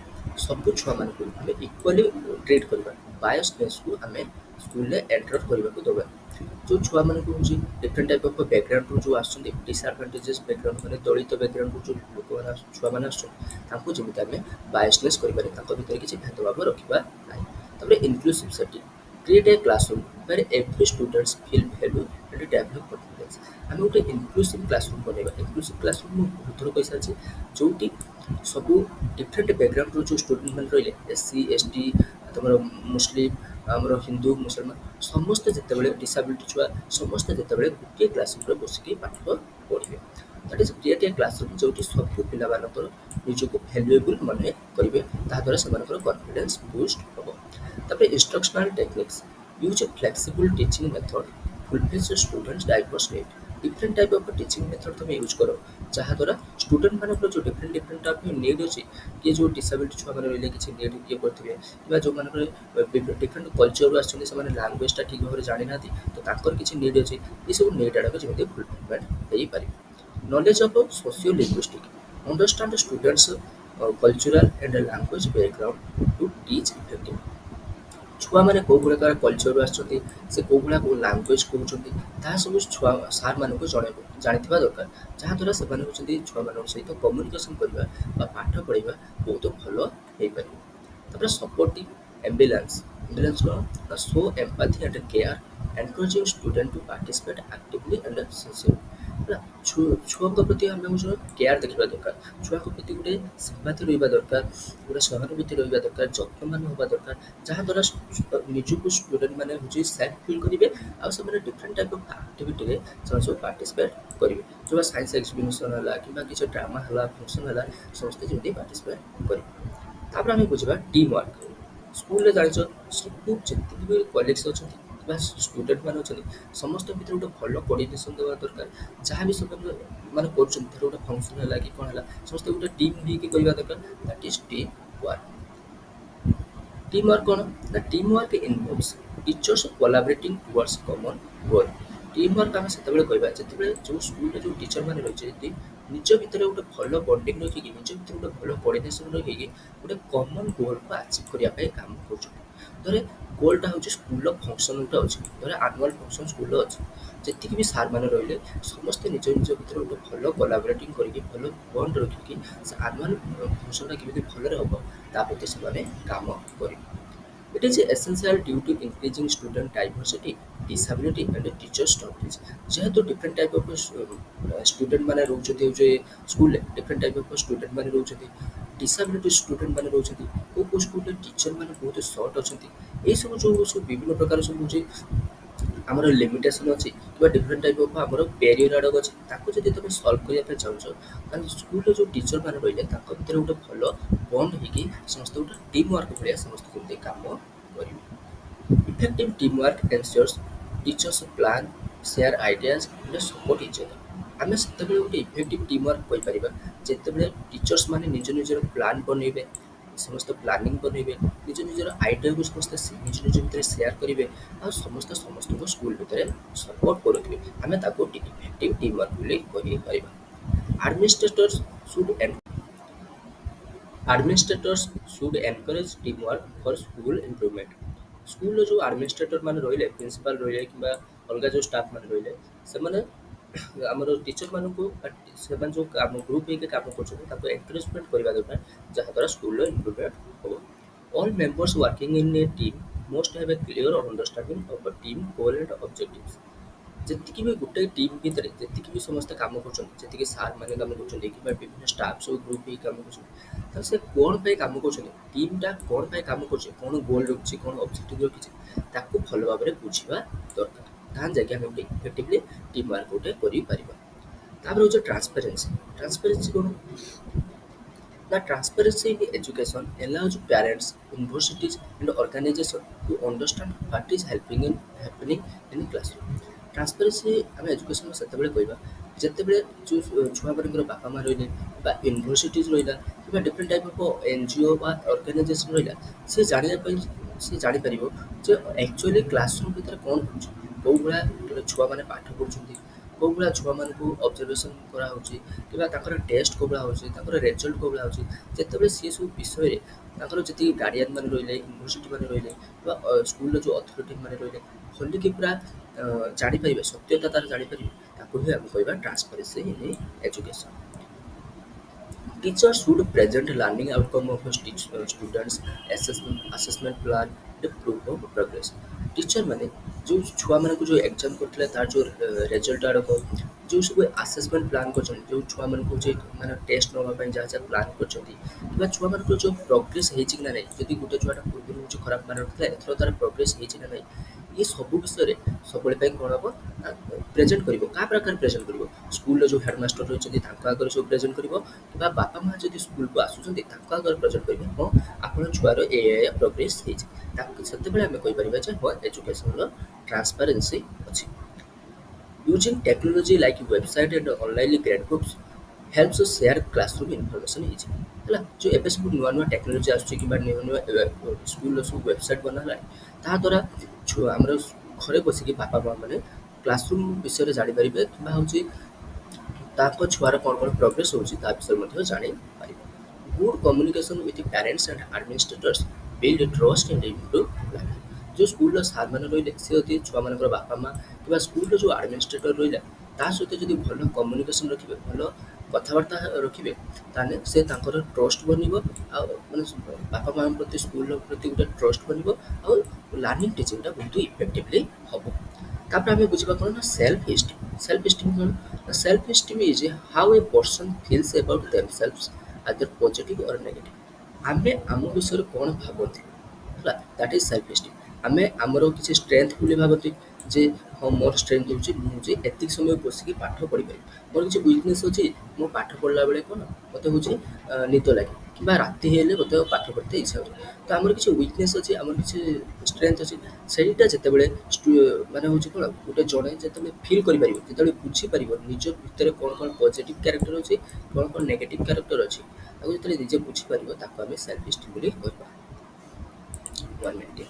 ସବୁ ଛୁଆମାନଙ୍କୁ ଆମେ ଇକ୍ୱାଲି ଟ୍ରିଟ୍ କରିବା। ବାୟସନେସ୍କୁ ଆମେ ସ୍କୁଲରେ ଏଣ୍ଟର କରିବାକୁ ଦେବା। ଯେଉଁ ଛୁଆମାନଙ୍କୁ ହେଉଛି ଡିଫରେଣ୍ଟ ଟାଇପ୍ ଅଫ୍ ବ୍ୟାକଗ୍ରାଉଣ୍ଡରୁ ଯେଉଁ ଆସୁଛନ୍ତି, ଡିସ୍ଆଡ଼ଭାଣ୍ଟେଜେସ୍ ବ୍ୟାକଗ୍ରାଉଣ୍ଡ, ମାନେ ଦଳିତ ବ୍ୟାକଗ୍ରାଉଣ୍ଡରୁ ଯେଉଁ ଲୋକମାନେ ଛୁଆମାନେ ଆସୁଛନ୍ତି, ତାଙ୍କୁ ଯେମିତି ଆମେ ବାୟସନେସ୍ କରିବାନି, ତାଙ୍କ ଭିତରେ କିଛି ଭେଦଭାବ ରଖିବା ନାହିଁ। ତାପରେ inclusive setting. Create A classroom where every students feel value and develop confidence। ଆମେ ଗୋଟେ ଇନକ୍ଲୁସିଭ୍ କ୍ଲାସରୁମ୍ ବନେଇବା। ଇନକ୍ଲୁସିଭ୍ କ୍ଲାସରୁମ୍ ମୁଁ ବହୁତ ଥର କହିସାରିଛି, ଯେଉଁଠି ସବୁ ଡିଫରେଣ୍ଟ ବ୍ୟାକଗ୍ରାଉଣ୍ଡରୁ ଯେଉଁ ଷ୍ଟୁଡେଣ୍ଟମାନେ ରହିଲେ, SC ST, ତମର ମୁସଲିମ୍, ଆମର ହିନ୍ଦୁ ମୁସଲମାନ, ସମସ୍ତେ ଯେତେବେଳେ ଡିସାବିଲିଟି ଛୁଆ ସମସ୍ତେ ଯେତେବେଳେ ଗୋଟିଏ କ୍ଲାସରୁମ୍ରେ ବସିକି ପାଠ ପଢ଼ିବେ। That is create A classroom ଯେଉଁଠି ସବୁ ପିଲାମାନଙ୍କର ନିଜକୁ ଭ୍ୟାଲୁଏବୁଲ୍ ମନେ କରିବେ, ତାହାଦ୍ୱାରା ସେମାନଙ୍କର କନଫିଡେନ୍ସ ବୁଷ୍ଟ ହେବ। ତାପରେ instructional techniques. Use a flexible teaching method fulfils students diverse need. Different type of teaching method ତୁମେ ୟୁଜ୍ କର, ଯାହାଦ୍ୱାରା ଷ୍ଟୁଡେଣ୍ଟମାନଙ୍କର ଯେଉଁ ଡିଫରେଣ୍ଟ ଟାଇପ୍ ଅଫ୍ ନିଡ୍ ଅଛି, କିଏ ଯେଉଁ ଡିସାବିଲିଟି ଛୁଆମାନେ ରହିଲେ କିଛି ନିଡ୍ ଇଏ କରୁଥିବେ, କିମ୍ବା ଯେଉଁମାନଙ୍କର ଡିଫରେଣ୍ଟ କଲଚରରୁ ଆସିଛନ୍ତି, ସେମାନେ ଲାଙ୍ଗୁଏଜଟା ଠିକ୍ ଭାବରେ ଜାଣିନାହାନ୍ତି, ତ ତାଙ୍କର କିଛି ନିଡ୍ ଅଛି, ଏସବୁ ନିଡ୍ ଆଡ଼କୁ ଯେମିତି ଫୁଲଫିଲମେଣ୍ଟ ହେଇପାରିବ। Knowledge of sociolinguistic. Understand students cultural and language background to teach effective. ଛୁଆମାନେ କେଉଁ ପ୍ରକାର କଲଚରରୁ ଆସିଛନ୍ତି, ସେ କେଉଁ ଭଳିଆ ଲାଙ୍ଗୁଏଜ କହୁଛନ୍ତି, ତାହା ସବୁ ଛୁଆ ସାର୍ମାନଙ୍କୁ ଜାଣିଥିବା ଦରକାର, ଯାହାଦ୍ୱାରା ସେମାନେ ହେଉଛନ୍ତି ଛୁଆମାନଙ୍କ ସହିତ କମ୍ୟୁନିକେସନ୍ କରିବା ବା ପାଠ ପଢ଼ାଇବା ବହୁତ ଭଲ ହେଇପାରିବ। ତାପରେ ସପୋର୍ଟିଂ ଏମ୍ବିଲାନ୍ସ। ଏମ୍ବିଲାନ୍ସ କ'ଣ ନା show empathy and care, encouraging student to participate actively and sincerely. ହେଲା, ଛୁଆଙ୍କ ପ୍ରତି ଆମେ ହେଉଛି କେୟାର ଦେଖିବା ଦରକାର, ଛୁଆଙ୍କ ପ୍ରତି ଗୋଟେ ସିମ୍ପାଥି ରହିବା ଦରକାର, ଗୋଟେ ସହାନୁଭୂତି ରହିବା ଦରକାର, ଯତ୍ନବାନ ହେବା ଦରକାର, ଯାହାଦ୍ୱାରା ନିଜକୁ ଷ୍ଟୁଡେଣ୍ଟମାନେ ହେଉଛି ସେଫ୍ ଫିଲ୍ କରିବେ, ଆଉ ସେମାନେ ଡିଫରେଣ୍ଟ ଟାଇପ୍ ଅଫ୍ ଆକ୍ଟିଭିଟିରେ ସେମାନେ ସବୁ ପାର୍ଟିସିପେଟ୍ କରିବେ। ଯେଉଁଟା ସାଇନ୍ସ ଏକ୍ସିବିସନ୍ ହେଲା, କିମ୍ବା କିଛି ଡ୍ରାମା ହେଲା, ଫଙ୍କସନ୍ ହେଲା, ସମସ୍ତେ ଯେମିତି ପାର୍ଟିସିପେଟ୍ କରିବେ। ତାପରେ ଆମେ ବୁଝିବା ଟିମ୍ ୱାର୍କ। ସ୍କୁଲରେ ଜାଣିଛ ସବୁ ଯେତିକି ବି କଲିଗ୍ସ ଅଛନ୍ତି ବା ଷ୍ଟୁଡେଣ୍ଟମାନେ ଅଛନ୍ତି, ସମସ୍ତଙ୍କ ଭିତରେ ଗୋଟେ ଭଲ କୋର୍ଡ଼ିନେସନ୍ ଦେବା ଦରକାର। ଯାହା ବି ସେମାନେ ମାନେ କରୁଛନ୍ତି, ଧର ଗୋଟେ ଫଙ୍କସନ୍ ହେଲା କି କ'ଣ ହେଲା, ସମସ୍ତେ ଗୋଟେ ଟିମ୍ ହେଇକି କରିବା ଦରକାର। That is team work. Team work କ'ଣ ନା team work involves teachers collaborating towards common goal. Team work ଆମେ ସେତେବେଳେ କହିବା ଯେତେବେଳେ ଯେଉଁ ସ୍କୁଲରେ ଯେଉଁ ଟିଚରମାନେ ରହିଛନ୍ତି, ନିଜ ଭିତରେ ଗୋଟେ ଭଲ ବଣ୍ଡିଂ ରଖିକି, ନିଜ ଭିତରେ ଗୋଟେ ଭଲ କୋର୍ଡ଼ିନେସନ୍ ରଖିକି ଗୋଟେ କମନ୍ ଗୋଲ୍କୁ ଆଚିଭ୍ କରିବା ପାଇଁ କାମ କରୁଛନ୍ତି। ଧର ଗୋଲ୍ଟା ହେଉଛି ସ୍କୁଲର ଫଙ୍କସନ୍ ଗୋଟେ ଅଛି, ଧର ଆନୁଆଲ୍ ଫଙ୍କସନ୍ ସ୍କୁଲର ଅଛି, ଯେତିକି ବି ସାର୍ମାନେ ରହିଲେ ସମସ୍ତେ ନିଜ ନିଜ ଭିତରେ ଗୋଟେ ଭଲ କୋଲାବରେଟିଂ କରିକି, ଭଲ ବଣ୍ଡ ରଖିକି ସେ ଆନୁଆଲ୍ ଫଙ୍କସନ୍ଟା କେମିତି ଭଲରେ ହେବ ତା ପ୍ରତି ସେମାନେ କାମ କରିବେ। It is essential due to increasing student diversity, disability and teacher shortage। ଯେହେତୁ ଡିଫରେଣ୍ଟ ଟାଇପ୍ ଅଫ୍ ଷ୍ଟୁଡେଣ୍ଟ ମାନେ ରହୁଛନ୍ତି ହେଉଛି ସ୍କୁଲରେ, ଡିଫରେଣ୍ଟ ଟାଇପ୍ ଅଫ୍ ଷ୍ଟୁଡେଣ୍ଟ ମାନେ ରହୁଛନ୍ତି, ଡିସାବିଲିଟି ଷ୍ଟୁଡେଣ୍ଟ ମାନେ ରହୁଛନ୍ତି, କେଉଁ କେଉଁ ସ୍କୁଲରେ ଟିଚର ମାନେ ବହୁତ ସର୍ଟ ଅଛନ୍ତି, ଏଇସବୁ ଯେଉଁ ସବୁ ବିଭିନ୍ନ ପ୍ରକାର ସବୁ ହେଉଛି ଆମର ଲିମିଟେସନ୍ ଅଛି, କିମ୍ବା ଡିଫରେଣ୍ଟ ଟାଇପ୍ ଅଫ୍ ଆମର ବ୍ୟାରିୟର ଆଡ଼କୁ ଅଛି, ତାକୁ ଯଦି ତୁମେ ସଲ୍ଭ କରିବା ପାଇଁ ଚାହୁଁଛ, ତାହେଲେ ସ୍କୁଲରେ ଯେଉଁ ଟିଚର ମାନେ ରହିଲେ ତାଙ୍କ ଭିତରେ ଗୋଟେ ଭଲ ବଣ୍ଡ ହେଇକି ସମସ୍ତେ ଗୋଟେ ଟିମ୍ ୱାର୍କ ଭଳିଆ ସମସ୍ତେ କେମିତି କାମ କରିବେ। Effective team work ensures teachers plan share ideas and support each other. ଆମେ ସେତେବେଳେ ଗୋଟେ ଇଫେକ୍ଟିଭ୍ ଟିମ୍ ୱାର୍କ କହିପାରିବା ଯେତେବେଳେ ଟିଚର୍ସ ମାନେ ନିଜ ନିଜର ପ୍ଲାନ୍ ବନେଇବେ, ସମସ୍ତେ ପ୍ଲାନିଂ ବନେଇବେ, ନିଜ ନିଜର ଆଇଡ଼ିଆକୁ ସମସ୍ତେ ନିଜ ନିଜ ଭିତରେ ସେୟାର କରିବେ, ଆଉ ସମସ୍ତେ ସମସ୍ତଙ୍କୁ ସ୍କୁଲ ଭିତରେ ସପୋର୍ଟ କରୁଥିବେ। ଆମେ ତାକୁ ଇଫେକ୍ଟିଭ ଟିମ୍ ୱାର୍କ ବୋଲି କହିପାରିବା। Administrators should Administrators should encourage teamwork for school improvement. ସ୍କୁଲର ଯେଉଁ ଆଡମିନିଷ୍ଟ୍ରେଟର ମାନେ ରହିଲେ, ପ୍ରିନ୍ସିପାଲ ରହିଲେ କିମ୍ବା ଅଲଗା ଯେଉଁ ଷ୍ଟାଫ୍ ମାନେ ରହିଲେ, ସେମାନେ ଆମର ଟିଚର ମାନଙ୍କୁ ସେମାନେ ଯେଉଁ କାମ ଗ୍ରୁପ ହେଇକି କାମ କରୁଛନ୍ତି ତାକୁ ଏନକରେଜମେଣ୍ଟ କରିବା ଦରକାର, ଯାହାଦ୍ୱାରା ସ୍କୁଲର ଇମ୍ପ୍ରୁଭମେଣ୍ଟ ହେବ। All members working in a team must have a clear understanding of the team goal and objectives. ଯେତିକି ବି ଗୋଟେ ଟିମ୍ ଭିତରେ ଯେତିକି ବି ସମସ୍ତେ କାମ କରୁଛନ୍ତି, ଯେତିକି ସାର୍ ମାନେ କାମ କରୁଛନ୍ତି କିମ୍ବା ବିଭିନ୍ନ ଷ୍ଟାଫ୍ ସବୁ ଗ୍ରୁପ ହେଇକି କାମ କରୁଛନ୍ତି, ତ ସେ କ'ଣ ପାଇଁ କାମ କରୁଛନ୍ତି, ଟିମ୍ଟା କ'ଣ ପାଇଁ କାମ କରୁଛି, କ'ଣ ଗୋଲ୍ ରଖିଛି, କ'ଣ ଅବଜେକ୍ଟିଭ୍ ରଖିଛି, ତାକୁ ଭଲ ଭାବରେ ବୁଝିବା ଦରକାର। ତାହେଲେ ଯାଇକି ଆମେ ଗୋଟେ ଇଫେକ୍ଟିଭଲି ଟିମ୍ ୱାର୍କ ଗୋଟେ କରିପାରିବା। ତାପରେ ହେଉଛି ଟ୍ରାନ୍ସପାରେନ୍ସି। ଟ୍ରାନ୍ସପାରେନ୍ସି କ'ଣ ନା, transparency in education allows parents, universities, and organizations to understand what is happening in classroom. Transparency ଆମେ ଏଜୁକେସନ୍ ସେତେବେଳେ କହିବା ଯେତେବେଳେ ଯେଉଁ ଛୁଆମାନଙ୍କର ବାପା ମା ରହିଲେ ବା ୟୁନିଭର୍ସିଟିଜ୍ ରହିଲା କିମ୍ବା ଡିଫରେଣ୍ଟ ଟାଇପ୍ ଅଫ୍ NGO ବା ଅର୍ଗାନାଇଜେସନ୍ ରହିଲା, ସେ ଜାଣିବା ପାଇଁ ସେ ଜାଣିପାରିବ ଯେ ଆକ୍ଚୁଆଲି କ୍ଲାସରୁମ୍ ଭିତରେ କ'ଣ ହେଉଛି, କେଉଁ ଭଳିଆ ଛୁଆମାନେ ପାଠ ପଢ଼ୁଛନ୍ତି, କେଉଁ ଭଳିଆ ଛୁଆମାନଙ୍କୁ ଅବଜର୍ଭେସନ୍ କରାହେଉଛି କିମ୍ବା ତାଙ୍କର ଟେଷ୍ଟ କେଉଁ ଭଳିଆ ହେଉଛି, ତାଙ୍କର ରେଜଲ୍ଟ କେଉଁ ଭଳିଆ ହେଉଛି। ଯେତେବେଳେ ସେ ସବୁ ବିଷୟରେ ତାଙ୍କର ଯେତିକି ଗାର୍ଡ଼ିଆନ୍ ମାନେ ରହିଲେ, ୟୁନିଭର୍ସିଟି ମାନେ ରହିଲେ ବା ସ୍କୁଲର ଯେଉଁ ଅଥରିଟି ମାନେ ରହିଲେ ଖୋଲିକି ପୁରା ଜାଣିପାରିବେ, ସତ୍ୟତା ତାର ଜାଣିପାରିବେ, ତାକୁ ହିଁ ଆମେ କହିବା transparency in education. Teachers should present learning outcome of students, assessment plan, and proof of progress. Teacher मैंने जो छुआ मान जो एग्जाम करते तार जो रिजल्ट आड़क जो सब आसेसमेंट प्लान कर जो छुआ मान माने टेस्ट नापी जहाँ जहाँ प्लान कर छुआ मान जो प्रोग्रेस होती ना नहीं, जब गोटे छुआटा पूर्व जो खराब मान रखा एथर तार प्रोग्रेस होती ना नहीं, ये सब विषय सब कौन हम प्रेजेंट कर क्या प्रकार प्रेजेंट कर स्कूल जो हेडमास्टर रही आगे सब प्रेजेंट कर कि बापा माँ जब स्कूल को आसुँच आगे प्रेजेंट करेंगे हाँ आप छुआर ए प्रोग्रेस से आम कहीपर हाँ एजुकेशन ट्रांसपेरेंसी अच्छी। Using technology like website and online gradebooks helps us share classroom information easy है जो एवं सब नुआ नुआ टेक्नोलॉजी आसूँ कि नुआ स्कूल सब वेबसाइट बना ताद्वारा छुआ आम घरे बसिक बापा माँ मैंने क्लासरूम विषय जापर कि छुआर कौन कौन प्रोग्रेस होती विषय जापर। Good communication with parents and administrators build trust and improve learning. जो स्कूल सार मैंने रही सी यदि छुआ मान बापा माँ कि स्कूल जो एडमिनिस्ट्रेटर रहा सहित जब भल कम्युनिकेशन रखिए भल कथबार्ता रखिए ताने से ट्रस्ट बन माने बापा माँ प्रति स्कूल प्रति गोटे ट्रस्ट बन लर्निंग टीचिंगटा बहुत इफेक्टिवली हम। तापर आम बुझा कौन ना सेल्फ एस्टीम। सेल्फ एस्टीम कौन, self esteem is how a person feels about themselves आदर पॉजिटिव और नेगेटिव। आमे आम विषय कौन भावती है दैट इज सेल्फ एस्टीम। आमे आमर किसी स्ट्रेंथ बोली भावती जे हाँ मोर स्ट्रेंथ होची मुझे एतिक समय बसिक पाठ पढ़ी पारि, मोर किसी वीकनेस अच्छी मो पाठ पढ़ला बेले कौन मत हूँ निद लगे कि राति हेले मत पाठ पढ़ते इच्छा हो, तो आमर किसी वीकनेस अच्छी आमर किसी स्ट्रेंथ अच्छी सहीटा जिते माने हूँ कौन गोटे जड़े जिते फिल कर जो बुझीपर निज भितर कौन कौन पॉजिटिव कैरेक्टर अच्छी कौन कौन नेगेटिव कैरेक्टर अच्छी जो निजे बुझीपर सेल्फ एस्टीम बोली कहबा। 1 मिनट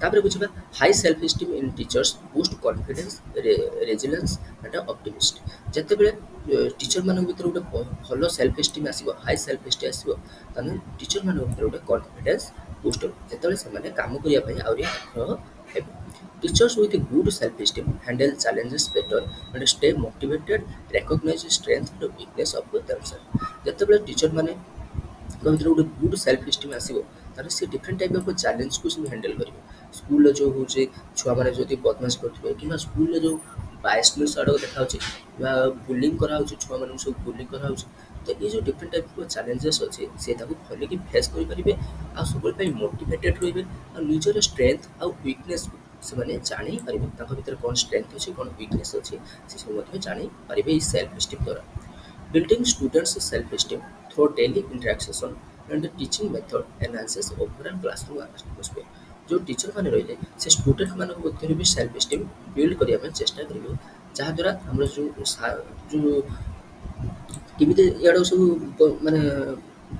तापर बुझा high self esteem in teachers boost confidence resilience and optimist. जिते बड़े टीचर मान भर गोटे भल सेल्फ एस्टीम आसो हाई सेल्फ एस्टीम आसो टीचर मान भर गोटे कॉन्फिडेंस बूस्ट हो जिते से काम करने आग्रह हे। Teachers with good self esteem handle challenges better and stay motivated recognise strength and weakness of themselves. जिते बड़े टीचर मैंने भर गोटे गुड सेल्फ एस्टीम आसो तार से डिफरेंट टाइप ऑफ चैलेंज को हैंडल करेंगे। स्कूल जो हूँ छुआ मैंने जो बदमाश करेंगे कि स्कूल जो बायसनेस आड़ देखा बुलिंग कराऊँ छुआ मान सब बुलिंग कराऊँ, तो ये जो डिफरेंट टाइप ऑफ चैलेंजेस अच्छे से खोलिक फेस करेंगे सब मोटिवेटेड रे निजर स्ट्रेंथ आउ वीकनेस से जापर भर कौन स्ट्रेंथ अच्छे कौन वीकनेस अच्छे से सब जापर सेल्फ एस्टीम द्वारा। Building students self esteem through daily interaction and teaching method enhances overall classroom atmosphere. जो टीचर मैंने रही से स्टूडेंट मान भी सेल्फ एस्टीम बिल्ड करने चेष्टा करेंगे जहाँद्वारा आम जो केमी इाड़ सब माने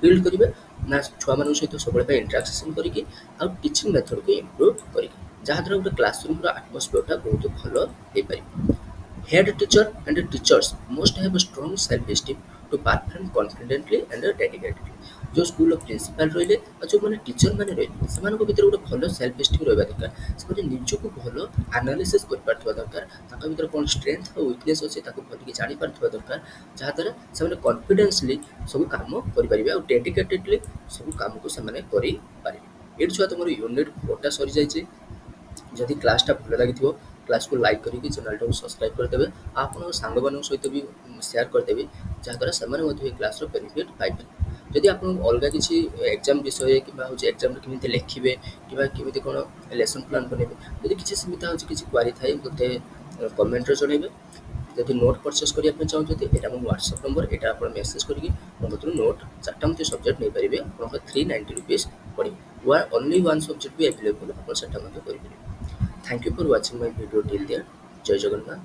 बिल्ड करेंगे ନା ଛୁଆମାନଙ୍କ ସହିତ ସବୁବେଳେ ପାଇଁ ଇଣ୍ଟରାକ୍ସନ୍ କରିକି ଆଉ ଟିଚିଂ ମେଥଡ଼କୁ ଇମ୍ପ୍ରୁଭ୍ କରିକି, ଯାହାଦ୍ୱାରା ଗୋଟେ କ୍ଲାସରୁମ୍ର ଆଟମୋସ୍ଫିୟରଟା ବହୁତ ଭଲ ହେଇପାରିବ। Head teacher and teachers must have a strong self-esteem to perform confidently and dedicatedly। जो स्कूल प्रिंसिपाल रहिले और जो मैंने टीचर मैंने रहिले सेମାନଙ୍କ ଭିତରେ ଗୋଟେ ଭଲ ସେଲ୍ଫ ଏଷ୍ଟିମ୍ ରହିବା ଦରକାର। ସେମାନେ ନିଜକୁ ଭଲ ଆନାଲିସିସ୍ କରିପାରୁଥିବା ଦରକାର। ତାଙ୍କ ଭିତରେ କ'ଣ ଷ୍ଟ୍ରେଂଥ ଆଉ ୱିକନେସ୍ ଅଛି ତାକୁ ଭଲିକି ଜାଣିପାରୁଥିବା ଦରକାର। ଯାହାଦ୍ୱାରା ସେମାନେ କନଫିଡେନ୍ସଲି ସବୁ କାମ କରିପାରିବେ ଆଉ ଡେଡିକେଟେଡଲି ସବୁ କାମକୁ ସେମାନେ କରିପାରିବେ। ଏଇଠି ଛୁଆ ତମର ୟୁନିଟ୍ 4ଟା ସରିଯାଇଛି। ଯଦି କ୍ଲାସ୍ଟା ଭଲ ଲାଗିଥିବ କ୍ଲାସ୍କୁ ଲାଇକ୍ କରିକି ଚ୍ୟାନେଲଟାକୁ ସବସ୍କ୍ରାଇବ୍ କରିଦେବେ। ଆପଣଙ୍କ ସାଙ୍ଗମାନଙ୍କ ସହିତ ବି ସେୟାର କରିଦେବେ, ଯାହାଦ୍ୱାରା ସେମାନେ ମଧ୍ୟ ଏ କ୍ଲାସ୍ର ବେନିଫିଟ୍ ପାଇପାରିବେ। ଯଦି ଆପଣଙ୍କୁ ଅଲଗା କିଛି ଏକ୍ଜାମ୍ ବିଷୟରେ କିମ୍ବା ହେଉଛି ଏକ୍ଜାମ୍ରେ କେମିତି ଲେଖିବେ କିମ୍ବା କେମିତି କ'ଣ ଲେସନ୍ ପ୍ଲାନ୍ ବନେଇବେ, ଯଦି କିଛି ସେମିତି ହେଉଛି କିଛି କ୍ୱାରି ଥାଏ ମୋତେ କମେଣ୍ଟରେ ଜଣାଇବେ। ଯଦି ନୋଟ୍ ପରଚେସ୍ କରିବା ପାଇଁ ଚାହୁଁଛନ୍ତି ଏଇଟା ମୋ ହ୍ୱାଟ୍ସଆପ୍ ନମ୍ବର, ଏଇଟା ଆପଣ ମେସେଜ୍ କରିକି ମୋ କତିରୁ ନୋଟ୍ 4ଟା ମଧ୍ୟ ସବଜେକ୍ଟ ନେଇପାରିବେ। ଆପଣଙ୍କ 390 rupees ପଡ଼ିବ। ଓନ୍ଲି ୱାନ୍ ସବଜେକ୍ଟ ବି ଆଭେଲେବୁଲ୍, ଆପଣ ସେଟା ମଧ୍ୟ କରିପାରିବେ। Thank you for watching my video till there। Jay Jagannath.